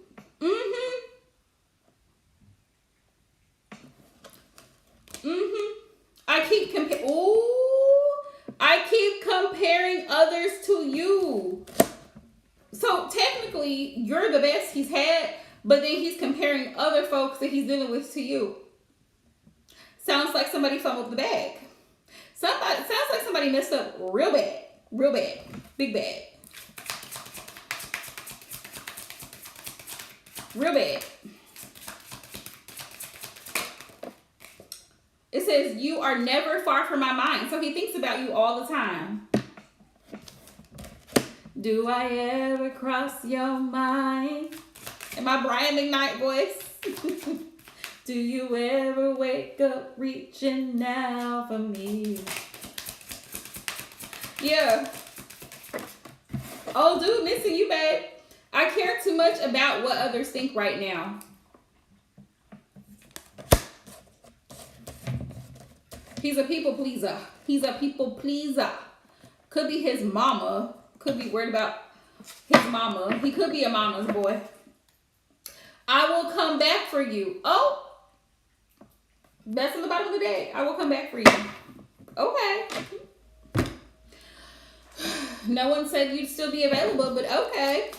I keep comparing others to you. So technically, you're the best he's had, but then he's comparing other folks that he's dealing with to you. Sounds like somebody fumbled the bag. Sounds like somebody messed up real bad, big bad. Real bad. It says, you are never far from my mind. So he thinks about you all the time. Do I ever cross your mind? In my Brian McKnight voice. Do you ever wake up reaching out for me? Yeah. Oh, dude, missing you, babe. I care too much about what others think right now. He's a people pleaser. He's a people pleaser. Could be his mama. Could be worried about his mama. He could be a mama's boy. I will come back for you. Oh, that's in the bottom of the deck. I will come back for you. Okay. No one said you'd still be available, but okay.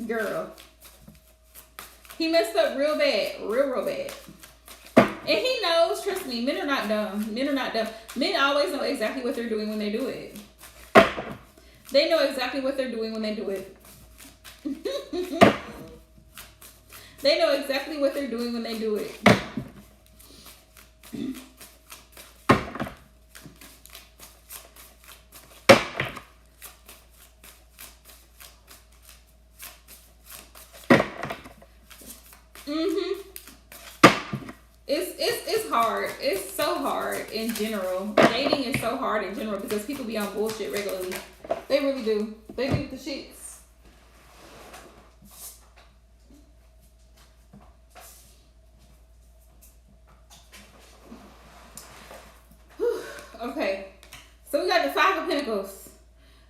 Girl. He messed up real bad. Real bad. And he knows, trust me, men are not dumb. Men are not dumb. Men always know exactly what they're doing when they do it. They know exactly what they're doing when they do it. They know exactly what they're doing when they do it. It's hard. It's so hard in general. Dating is so hard in general because people be on bullshit regularly. They really do. They do the shits. Okay. So we got the Five of Pentacles.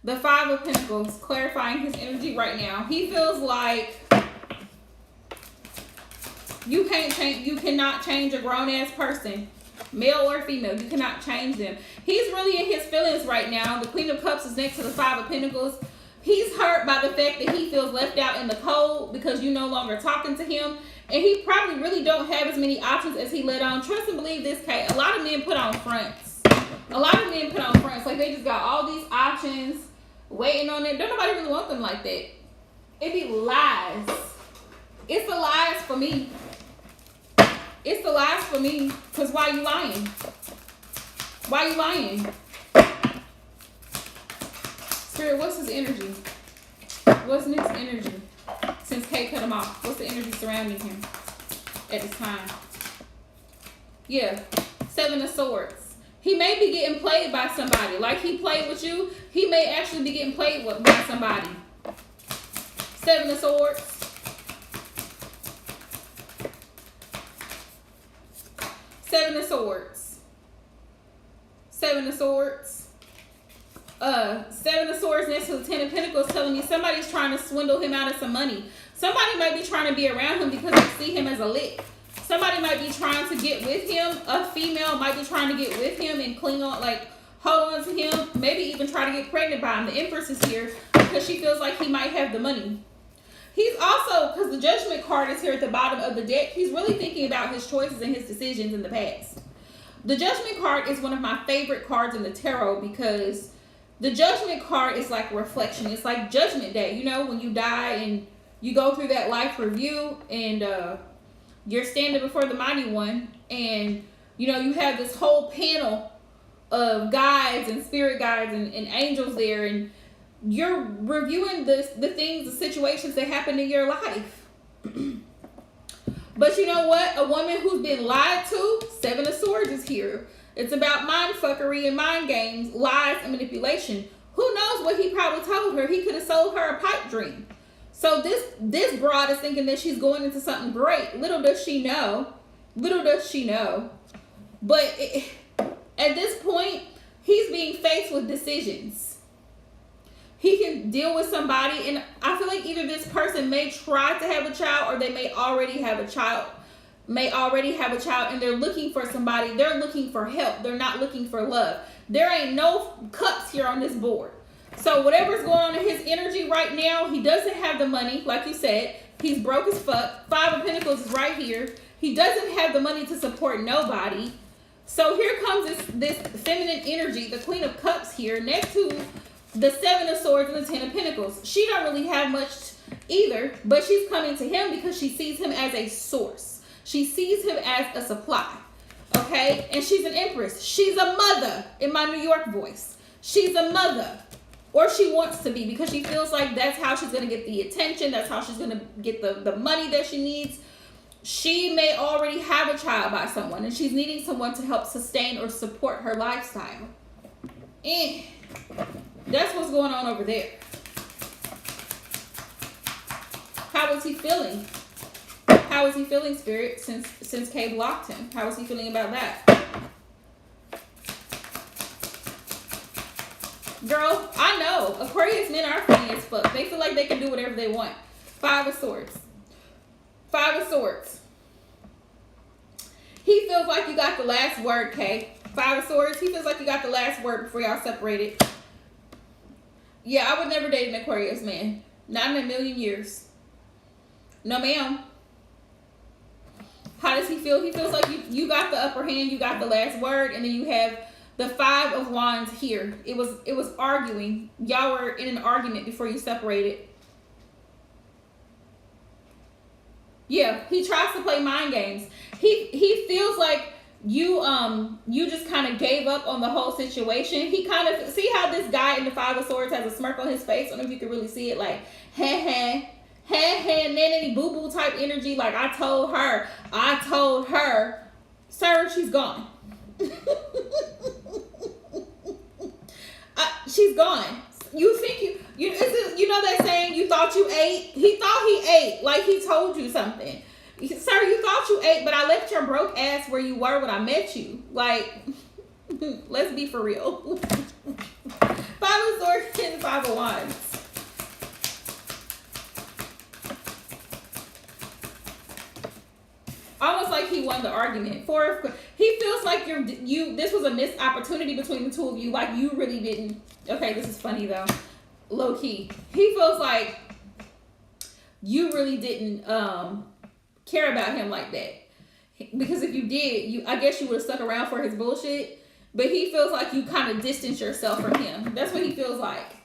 The Five of Pentacles clarifying his energy right now. He feels like you cannot change a grown-ass person, male or female. You cannot change them. He's really in his feelings right now. The Queen of Cups is next to the Five of Pentacles. He's hurt by the fact that he feels left out in the cold because you no longer talking to him. And he probably really don't have as many options as he let on. Trust and believe this, Kate. A lot of men put on fronts. Like they just got all these options waiting on it. Don't nobody really want them like that. It be lies. It's the lies for me. It's the lies for me. Because why you lying? Why you lying? Spirit, what's his energy? What's Nick's energy? Since Kate cut him off. What's the energy surrounding him at this time? Yeah. Seven of Swords. He may be getting played by somebody. Like he played with you, he may actually be getting played with by somebody. Seven of Swords. Seven of Swords. Seven of Swords. Seven of Swords next to the Ten of Pentacles telling me somebody's trying to swindle him out of some money. Somebody might be trying to be around him because they see him as a lick. Somebody might be trying to get with him. A female might be trying to get with him and cling on, like hold on to him. Maybe even try to get pregnant by him. The Empress is here because she feels like he might have the money. He's also, because the Judgment card is here at the bottom of the deck, he's really thinking about his choices and his decisions in the past. The Judgment card is one of my favorite cards in the tarot because the Judgment card is like reflection. It's like Judgment Day. You know, when you die and you go through that life review and you're standing before the Mighty One and, you know, you have this whole panel of guides and spirit guides and angels there, and you're reviewing the things, the situations that happen in your life. But you know what? A woman who's been lied to, Seven of Swords is here. It's about mind fuckery and mind games, lies and manipulation. Who knows what he probably told her? He could have sold her a pipe dream. So this broad is thinking that she's going into something great. Little does she know. Little does she know. But at this point, he's being faced with decisions. He can deal with somebody, and I feel like either this person may try to have a child or they may already have a child. And they're looking for somebody. They're looking for help. They're not looking for love. There ain't no cups here on this board. So whatever's going on in his energy right now, he doesn't have the money, like you said. He's broke as fuck. Five of Pentacles is right here. He doesn't have the money to support nobody. So here comes this feminine energy, the Queen of Cups here, next to the Seven of Swords and the Ten of Pentacles. She don't really have much either, but she's coming to him because she sees him as a source. She sees him as a supply, okay? And she's an Empress. She's a mother in my New York voice. She's a mother, or she wants to be, because she feels like that's how she's going to get the attention. That's how she's going to get the money that she needs. She may already have a child by someone, and she's needing someone to help sustain or support her lifestyle. That's what's going on over there. How is he feeling? How is he feeling, Spirit, since Kay blocked him? How is he feeling about that? Girl, I know. Aquarius men are funny as fuck. They feel like they can do whatever they want. Five of Swords. Five of Swords. He feels like you got the last word, Kay. Five of Swords. He feels like you got the last word before y'all separated. Yeah, I would never date an Aquarius man. Not in a million years. No, ma'am. How does he feel? He feels like you got the upper hand, you got the last word, and then you have the Five of Wands here. It was arguing. Y'all were in an argument before you separated. Yeah, he tries to play mind games. He feels like you just kind of gave up on the whole situation. He kind of, see how this guy in the Five of Swords has a smirk on his face? I don't know if you can really see it, like nanny boo boo type energy. Like I told her, sir, she's gone. She's gone. You think you know that saying, you thought you ate? He thought he ate, like he told you something. Sir, you thought you ate, but I left your broke ass where you were when I met you. Like, let's be for real. Five of Swords and Five of Wands. Almost like he won the argument. He feels like this was a missed opportunity between the two of you. Like you really didn't. Okay, this is funny though. Low key. He feels like you really didn't care about him like that. Because if you did, I guess you would have stuck around for his bullshit. But he feels like you kind of distanced yourself from him. That's what he feels like.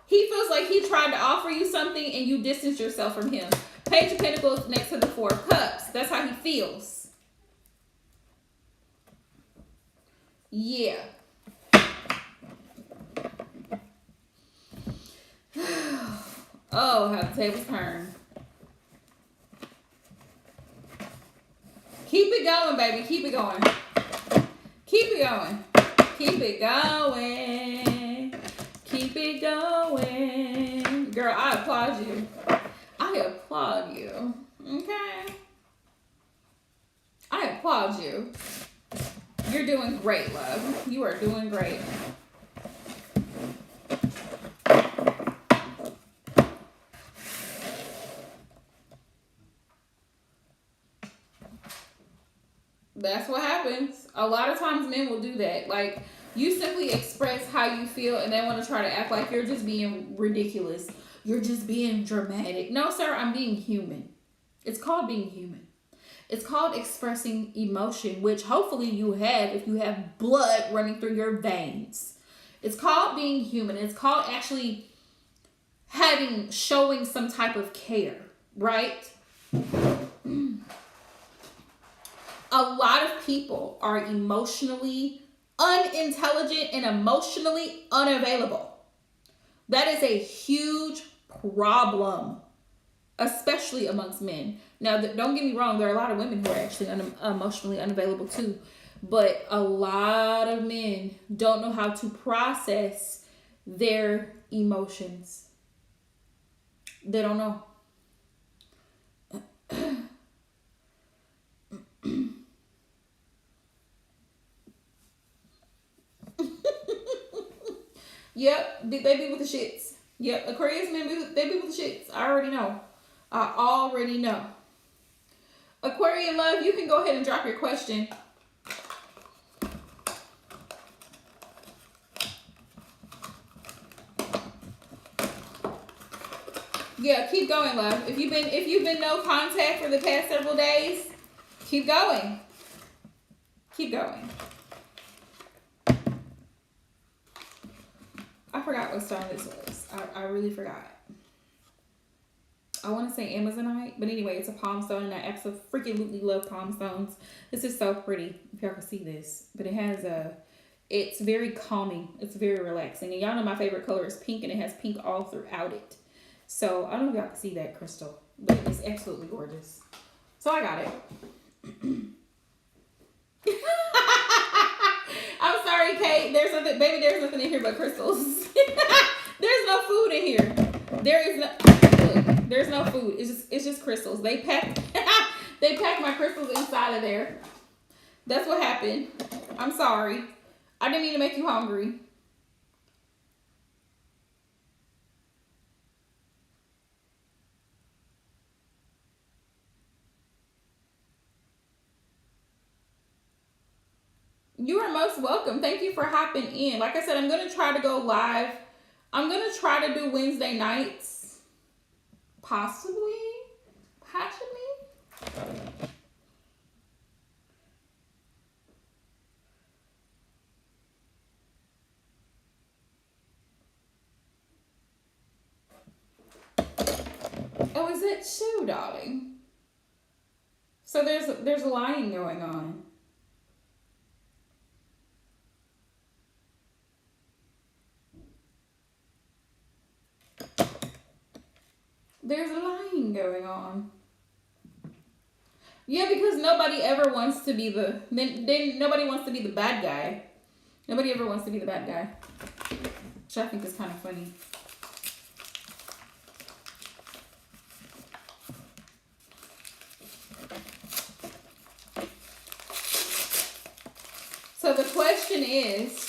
He feels like he tried to offer you something and you distanced yourself from him. Page of Pentacles next to the Four of Cups. That's how he feels. Yeah. Oh, how the tables turn. Keep it going, baby. Keep it going. Keep it going. Keep it going. Keep it going. Girl, I applaud you. I applaud you. Okay? I applaud you. You're doing great, love. You are doing great. That's what happens. A lot of times men will do that. Like, you simply express how you feel and they want to try to act like you're just being ridiculous. You're just being dramatic. No, sir, I'm being human. It's called being human. It's called expressing emotion, which hopefully you have if you have blood running through your veins. It's called being human. It's called actually showing some type of care, right? A lot of people are emotionally unintelligent and emotionally unavailable. That is a huge problem, especially amongst men. Now, don't get me wrong, there are a lot of women who are actually emotionally unavailable too. But a lot of men don't know how to process their emotions. They don't know. Yep, they be with the shits. Yep, Aquarius men, they be with the shits. I already know. Aquarian love, you can go ahead and drop your question. Yeah, keep going, love. If you've been no contact for the past several days, keep going. Keep going. I forgot what stone this was. I really forgot. I want to say Amazonite, but anyway, it's a palm stone, and I absolutely love palm stones. This is so pretty, if y'all can see this. But it's very calming. It's very relaxing. And y'all know my favorite color is pink, and it has pink all throughout it. So I don't know if y'all can see that crystal, but it's absolutely gorgeous. So I got it. I'm sorry, Kate. There's nothing in here but crystals. There's no food in here. There's no food. It's just crystals. They packed my crystals inside of there. That's what happened. I'm sorry. I didn't mean to make you hungry. You are most welcome. Thank you for hopping in. Like I said, I'm going to try to go live. I'm going to try to do Wednesday nights. Possibly. Oh, is it Sue, darling? So there's lying going on. There's lying going on. Yeah, because nobody ever wants to be nobody wants to be the bad guy. Nobody ever wants to be the bad guy. Which I think is kind of funny. So the question is,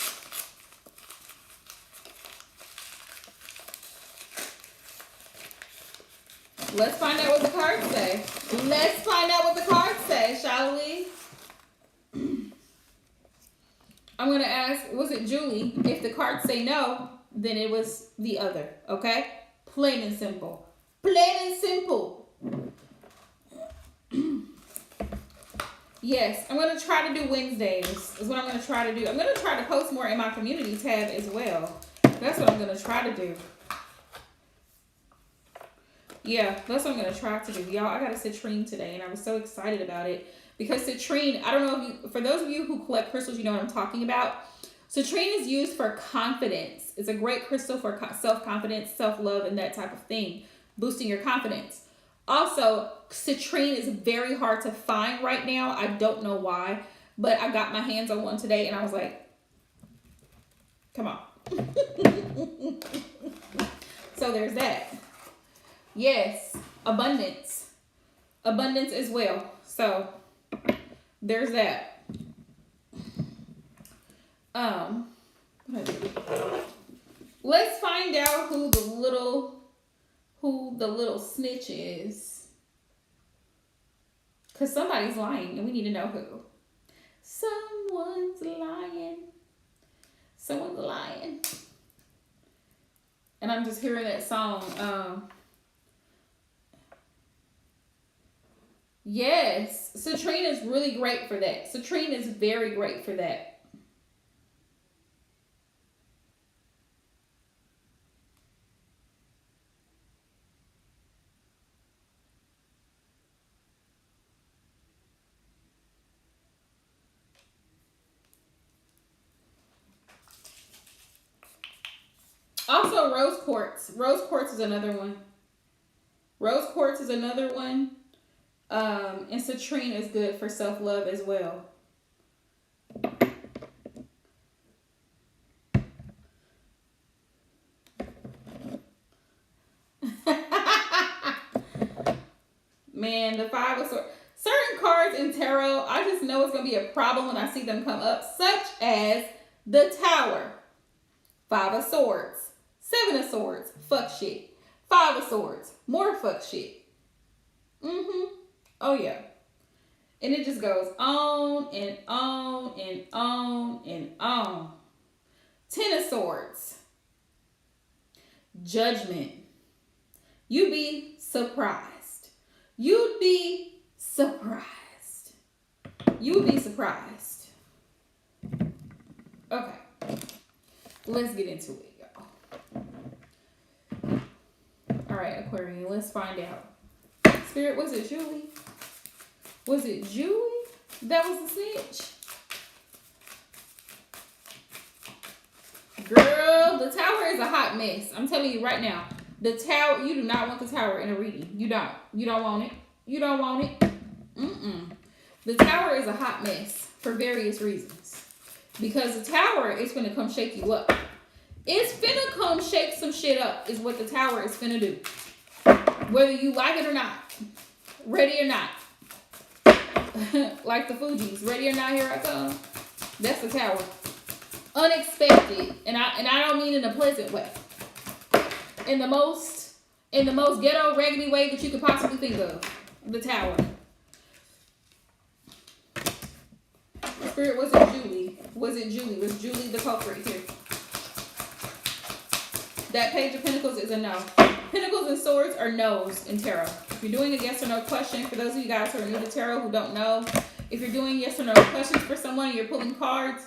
let's find out what the cards say. Let's find out what the cards say, shall we? I'm going to ask, was it Julie? If the cards say no, then it was the other, okay? Plain and simple. Plain and simple. Yes, I'm going to try to do Wednesdays is what I'm going to try to do. I'm going to try to post more in my community tab as well. That's what I'm going to try to do. Yeah, that's what I'm going to try to do. Y'all, I got a citrine today, and I was so excited about it. Because citrine, I don't know if for those of you who collect crystals, you know what I'm talking about. Citrine is used for confidence. It's a great crystal for self-confidence, self-love, and that type of thing. Boosting your confidence. Also, citrine is very hard to find right now. I don't know why, but I got my hands on one today, and I was like, Come on. So there's that. Yes, abundance. Abundance as well. So there's that. Let's find out who the little snitch is. Cause somebody's lying and we need to know who. Someone's lying. Someone's lying. And I'm just hearing that song. Yes, Citrine is really great for that. Citrine is very great for that. Also, rose quartz. Rose quartz is another one. Rose quartz is another one. And citrine is good for self-love as well. Man, the Five of Swords. Certain cards in tarot, I just know it's going to be a problem when I see them come up, such as the Tower, Five of Swords, Seven of Swords, fuck shit. Five of Swords, more fuck shit. Oh yeah. And it just goes on and on and on and on. Ten of Swords, Judgment. You'd be surprised. You'd be surprised. You would be surprised. Okay. Let's get into it, y'all. All right, Aquarian, let's find out. Spirit, was it Julie? Was it Julie that was the snitch? Girl, the Tower is a hot mess. I'm telling you right now. The Tower, you do not want the Tower in a reading. You don't. You don't want it. You don't want it. The Tower is a hot mess for various reasons. Because the Tower is finna come shake you up. It's finna come shake some shit up is what the Tower is finna do. Whether you like it or not. Ready or not. Like the Fugees. Ready or not, here I come. That's the Tower. Unexpected. And I don't mean in a pleasant way. In the most ghetto, raggedy way that you could possibly think of. The Tower. Spirit, was it Julie? Was it Julie? Was Julie the culprit here? That Page of Pentacles is a no. Pentacles and Swords are no's in tarot. If you're doing a yes or no question, for those of you guys who are new to tarot who don't know, if you're doing yes or no questions for someone and you're pulling cards,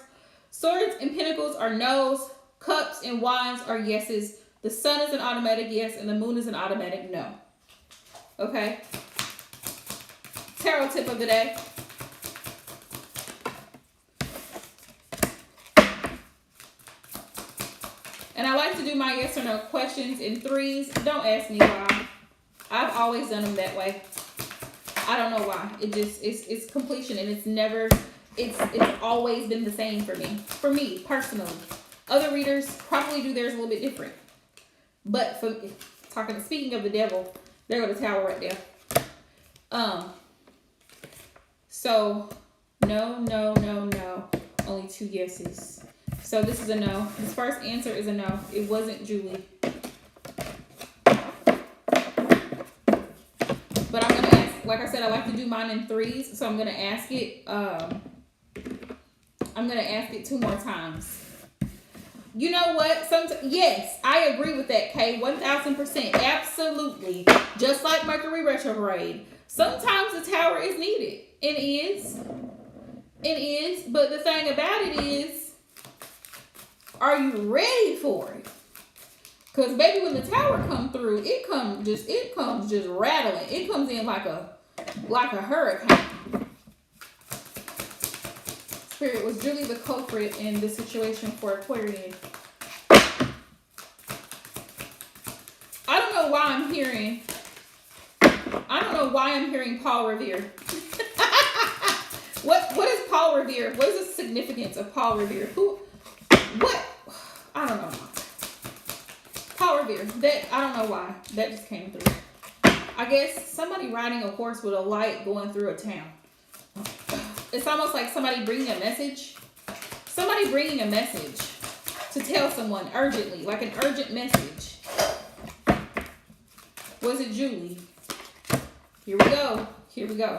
Swords and Pentacles are no's. Cups and Wands are yeses. The Sun is an automatic yes and the Moon is an automatic no. Okay? Tarot tip of the day. And I like to do my yes or no questions in threes. Don't ask me why. I've always done them that way. I don't know why. It's completion and it's always been the same for me. For me, personally. Other readers probably do theirs a little bit different. But speaking of the devil, there go the Tower right there. So no. Only two yeses. So this is a no. This first answer is a no. It wasn't Julie. But I'm gonna ask, like I said, I like to do mine in threes, so I'm gonna ask it. I'm gonna ask it 2 more times. You know what? Yes, I agree with that, Kay. 1000%. Absolutely. Just like Mercury retrograde. Sometimes the Tower is needed. It is. It is. But the thing about it is, are you ready for it? Because baby, when the Tower come through, it comes just rattling. It comes in like a hurricane. Spirit, was Julie the culprit in this situation for Aquarian? I don't know why I'm hearing Paul Revere. What is Paul Revere? What is the significance of Paul Revere? I don't know why. Paul Revere. That, I don't know why. That just came through. I guess somebody riding a horse with a light going through a town. It's almost like somebody bringing a message. Somebody bringing a message to tell someone urgently, like an urgent message. Was it Julie? Here we go. Here we go.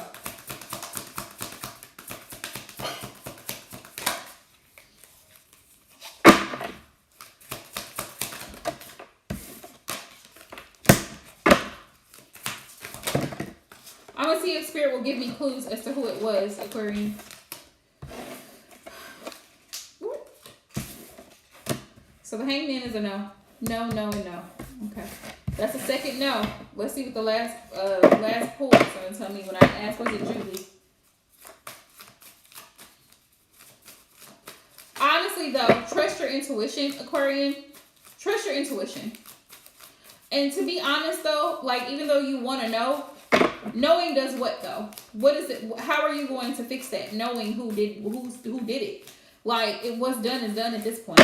I'm going to see if Spirit will give me clues as to who it was, Aquarian. So the Hangman is a no. No, no, and no. Okay. That's a second no. Let's see what the last pull is going to tell me when I ask, was it Julie? Honestly, though, trust your intuition, Aquarian. Trust your intuition. And to be honest, though, like, even though you want to know, knowing does what, though? What is it? How are you going to fix that? Knowing who did it? Like, what's done is done at this point.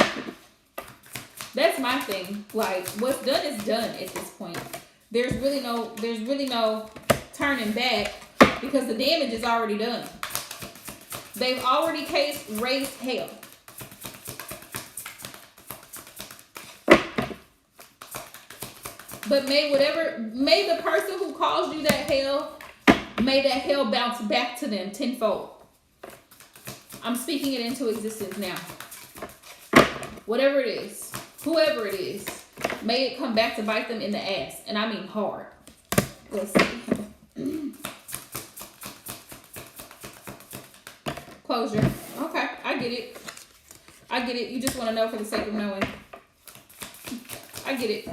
That's my thing. Like, what's done is done at this point. There's really no turning back because the damage is already done. They've already raised hell. But may the person who caused you that hell, may that hell bounce back to them tenfold. I'm speaking it into existence now. Whatever it is, whoever it is, may it come back to bite them in the ass. And I mean hard. Let's see. Closure. Okay, I get it. I get it. You just want to know for the sake of knowing. I get it.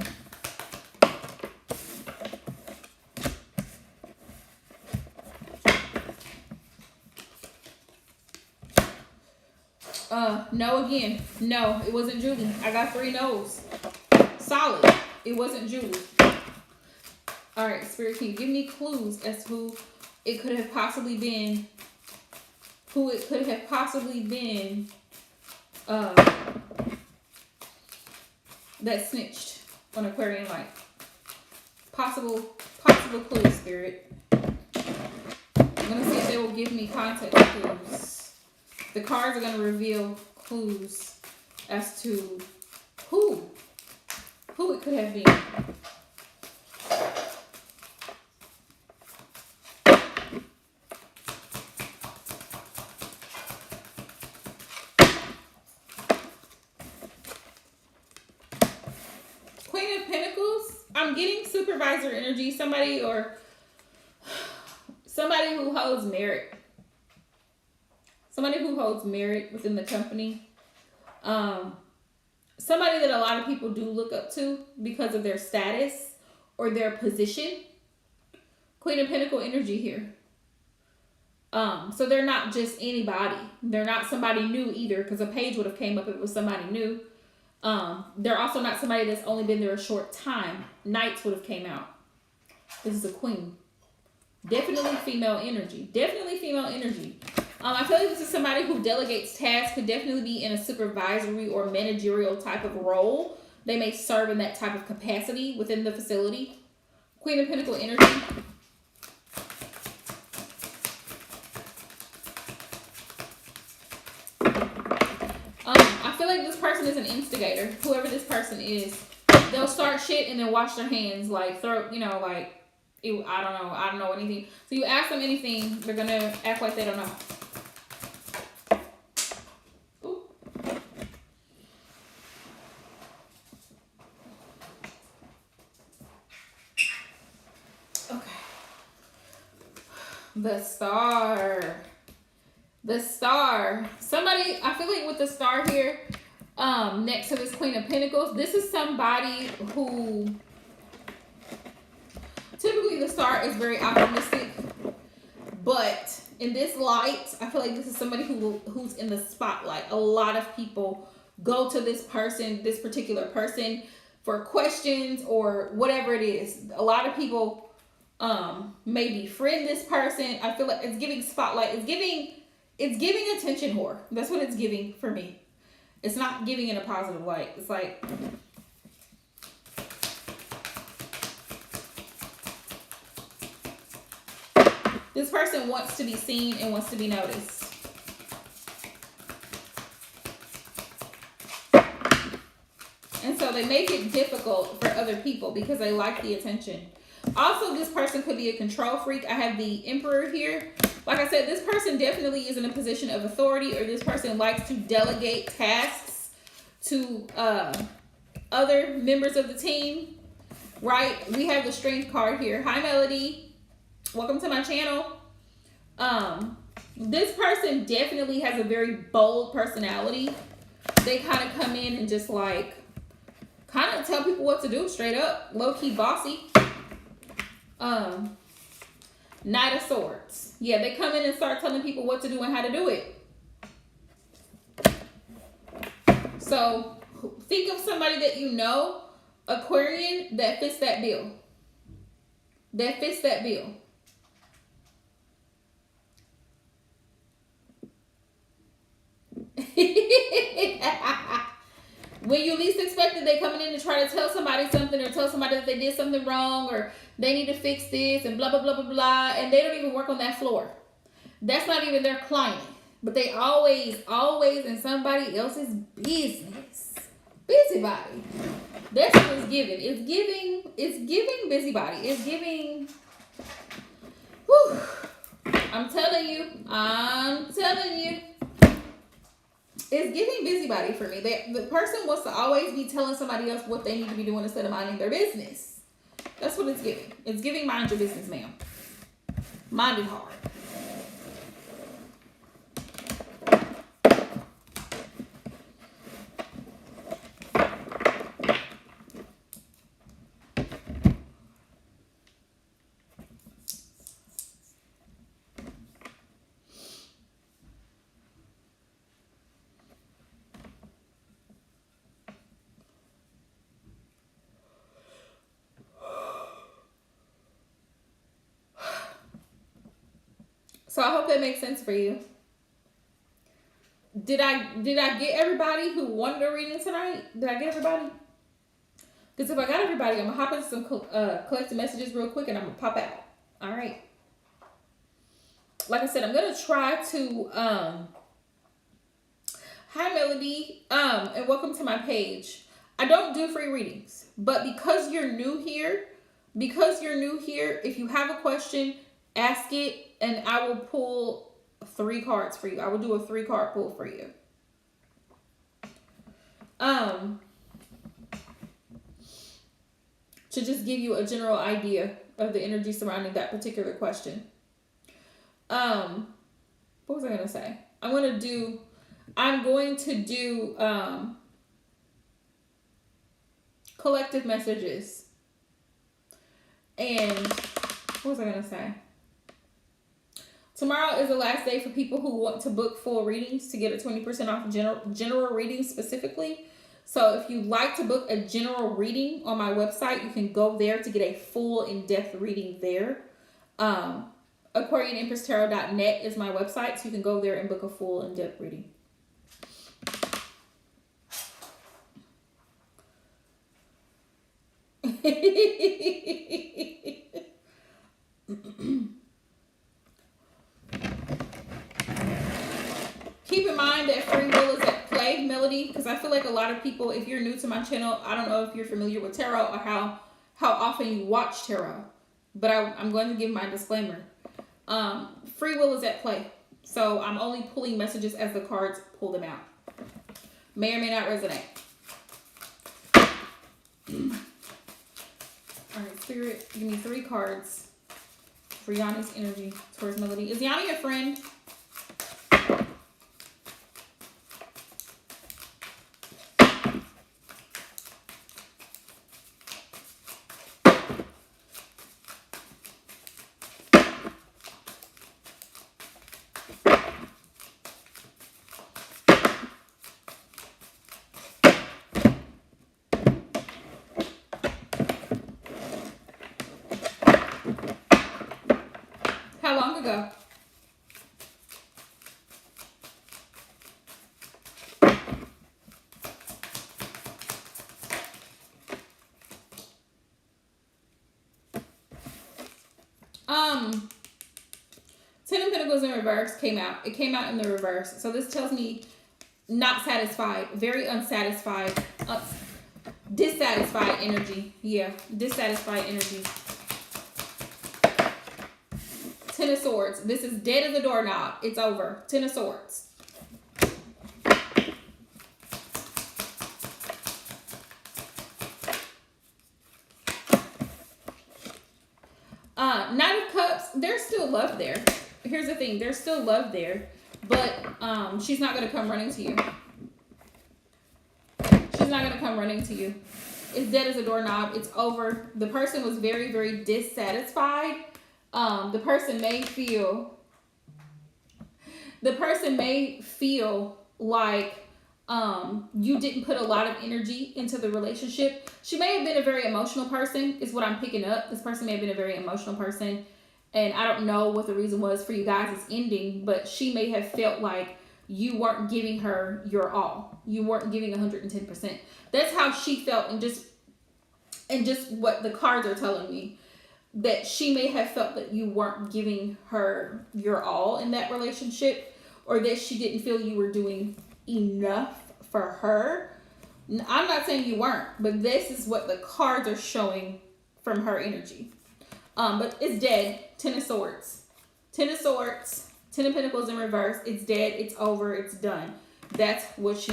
No again. No, it wasn't Julie. I got 3 no's. Solid. It wasn't Julie. All right, Spirit, can you give me clues as to who it could have possibly been? Who it could have possibly been that snitched on Aquarian Light? Possible clues, Spirit. I'm gonna see if they will give me context clues. The cards are going to reveal clues as to who it could have been. Queen of Pentacles. I'm getting supervisor energy. Somebody who holds merit. Somebody who holds merit within the company. Somebody that a lot of people do look up to because of their status or their position. Queen of Pentacle energy here. So they're not just anybody. They're not somebody new either, because a page would have came up if it was somebody new. They're also not somebody that's only been there a short time. Knights would have came out. This is a queen. Definitely female energy. Definitely female energy. I feel like this is somebody who delegates tasks, could definitely be in a supervisory or managerial type of role. They may serve in that type of capacity within the facility. Queen of Pentacle energy. I feel like this person is an instigator. Whoever this person is, they'll start shit and then wash their hands, like throw, like, I don't know anything. So you ask them anything, they're gonna act like they don't know. The star. Somebody, I feel like with the star here, next to this Queen of Pentacles, this is somebody who, typically the star is very optimistic, but in this light, I feel like this is somebody who's in the spotlight. A lot of people go to this particular person for questions or whatever it is. A lot of people maybe friend this person. I feel like it's giving spotlight. It's giving attention whore. That's what it's giving for me. It's not giving in a positive light. It's like, this person wants to be seen and wants to be noticed. And so they make it difficult for other people because they like the attention. Also, this person could be a control freak. I have the Emperor here. Like I said, this person definitely is in a position of authority, or this person likes to delegate tasks to other members of the team, right? We have the Strength card here. Hi, Melody. Welcome to my channel. This person definitely has a very bold personality. They kind of come in and just like kind of tell people what to do straight up. Low-key bossy. Knight of Swords. Yeah, they come in and start telling people what to do and how to do it. So think of somebody that you know, Aquarian, that fits that bill. That fits that bill. When you least expect it, they coming in to try to tell somebody something, or tell somebody that they did something wrong, or they need to fix this and blah, blah, blah, blah, blah. And they don't even work on that floor. That's not even their client. But they always in somebody else's business. Busybody. That's what it's giving. It's giving busybody. It's giving, whew, I'm telling you. It's giving busybody for me. The person wants to always be telling somebody else what they need to be doing instead of minding their business. That's what it's giving. It's giving mind your business, ma'am. Mind it hard. So I hope that makes sense for you. Did I get everybody who wanted a reading tonight? Did I get everybody? Because if I got everybody, I'm going to hop into some collected messages real quick and I'm going to pop out. All right. Like I said, I'm going to try to... Hi, Melody. And welcome to my page. I don't do free readings. But because you're new here, if you have a question, ask it. And I will pull 3 cards for you. I will do a 3-card pull for you. To just give you a general idea of the energy surrounding that particular question. What was I going to say? I'm going to do collective messages. And what was I going to say? Tomorrow is the last day for people who want to book full readings to get a 20% off general readings specifically. So if you'd like to book a general reading on my website, you can go there to get a full in-depth reading there. AquarianEmpressTarot.net is my website, so you can go there and book a full in-depth reading. Keep in mind that free will is at play, Melody, because I feel like a lot of people, if you're new to my channel, I don't know if you're familiar with tarot or how often you watch tarot, but I'm going to give my disclaimer. Free will is at play, so I'm only pulling messages as the cards pull them out. May or may not resonate. All right, Spirit, give me 3 cards for Yanni's energy towards Melody. Is Yanni a friend? How long ago? Pentacles in reverse came out. It came out in the reverse. So this tells me not satisfied, very unsatisfied, dissatisfied energy. Yeah, dissatisfied energy. Ten of Swords. This is dead as a doorknob. It's over. Ten of Swords. Knight of Cups. There's still love there. Here's the thing. There's still love there. But she's not going to come running to you. She's not going to come running to you. It's dead as a doorknob. It's over. The person was very, very dissatisfied. The person may feel like you didn't put a lot of energy into the relationship. She may have been a very emotional person, is what I'm picking up. This person may have been a very emotional person. And I don't know what the reason was for you guys' ending, but she may have felt like you weren't giving her your all. You weren't giving 110%. That's how she felt, and just what the cards are telling me. That she may have felt that you weren't giving her your all in that relationship, or that she didn't feel you were doing enough for her. I'm not saying you weren't, but this is what the cards are showing from her energy. But it's dead. Ten of Swords. Ten of Swords. Ten of Pentacles in reverse. It's dead. It's over. It's done. That's how she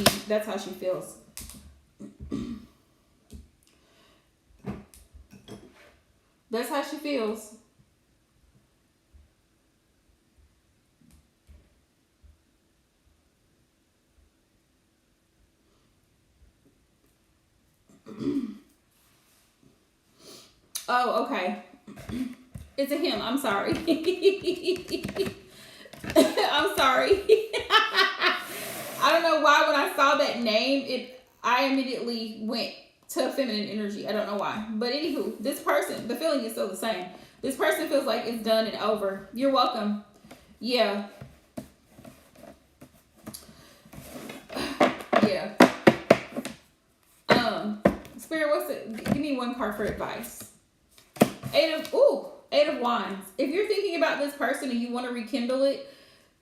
feels. That's how she feels. Oh, okay. It's a him. I'm sorry. I'm sorry. I don't know why when I saw that name, I immediately went to feminine energy. I don't know why. But anywho, this person, the feeling is still the same. This person feels like it's done and over. You're welcome. Yeah. Yeah. Spirit, what's it? Give me one card for advice. Eight of Wands. If you're thinking about this person and you want to rekindle it,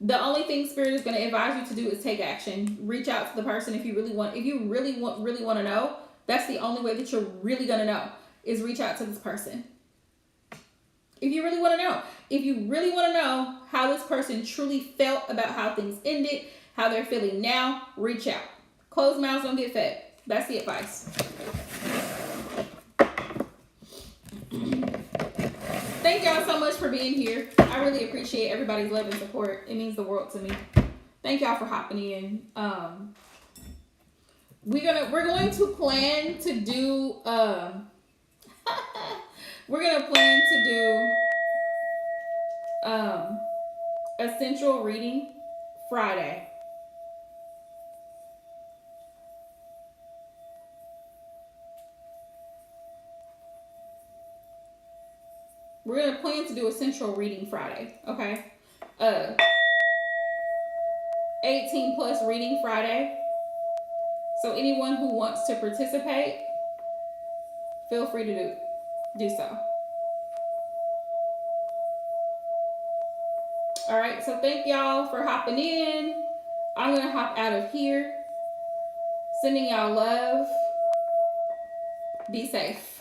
the only thing Spirit is going to advise you to do is take action. Reach out to the person if you really want. If you really want to know, that's the only way that you're really going to know, is reach out to this person. If you really want to know. If you really want to know how this person truly felt about how things ended, how they're feeling now, reach out. Closed mouths don't get fed. That's the advice. Thank y'all so much for being here. I really appreciate everybody's love and support. It means the world to me. Thank y'all for hopping in. We're going to plan to do a central reading Friday. We're going to plan to do a central reading Friday, okay? 18 plus reading Friday. So anyone who wants to participate, feel free to do so. All right, so thank y'all for hopping in. I'm going to hop out of here. Sending y'all love. Be safe.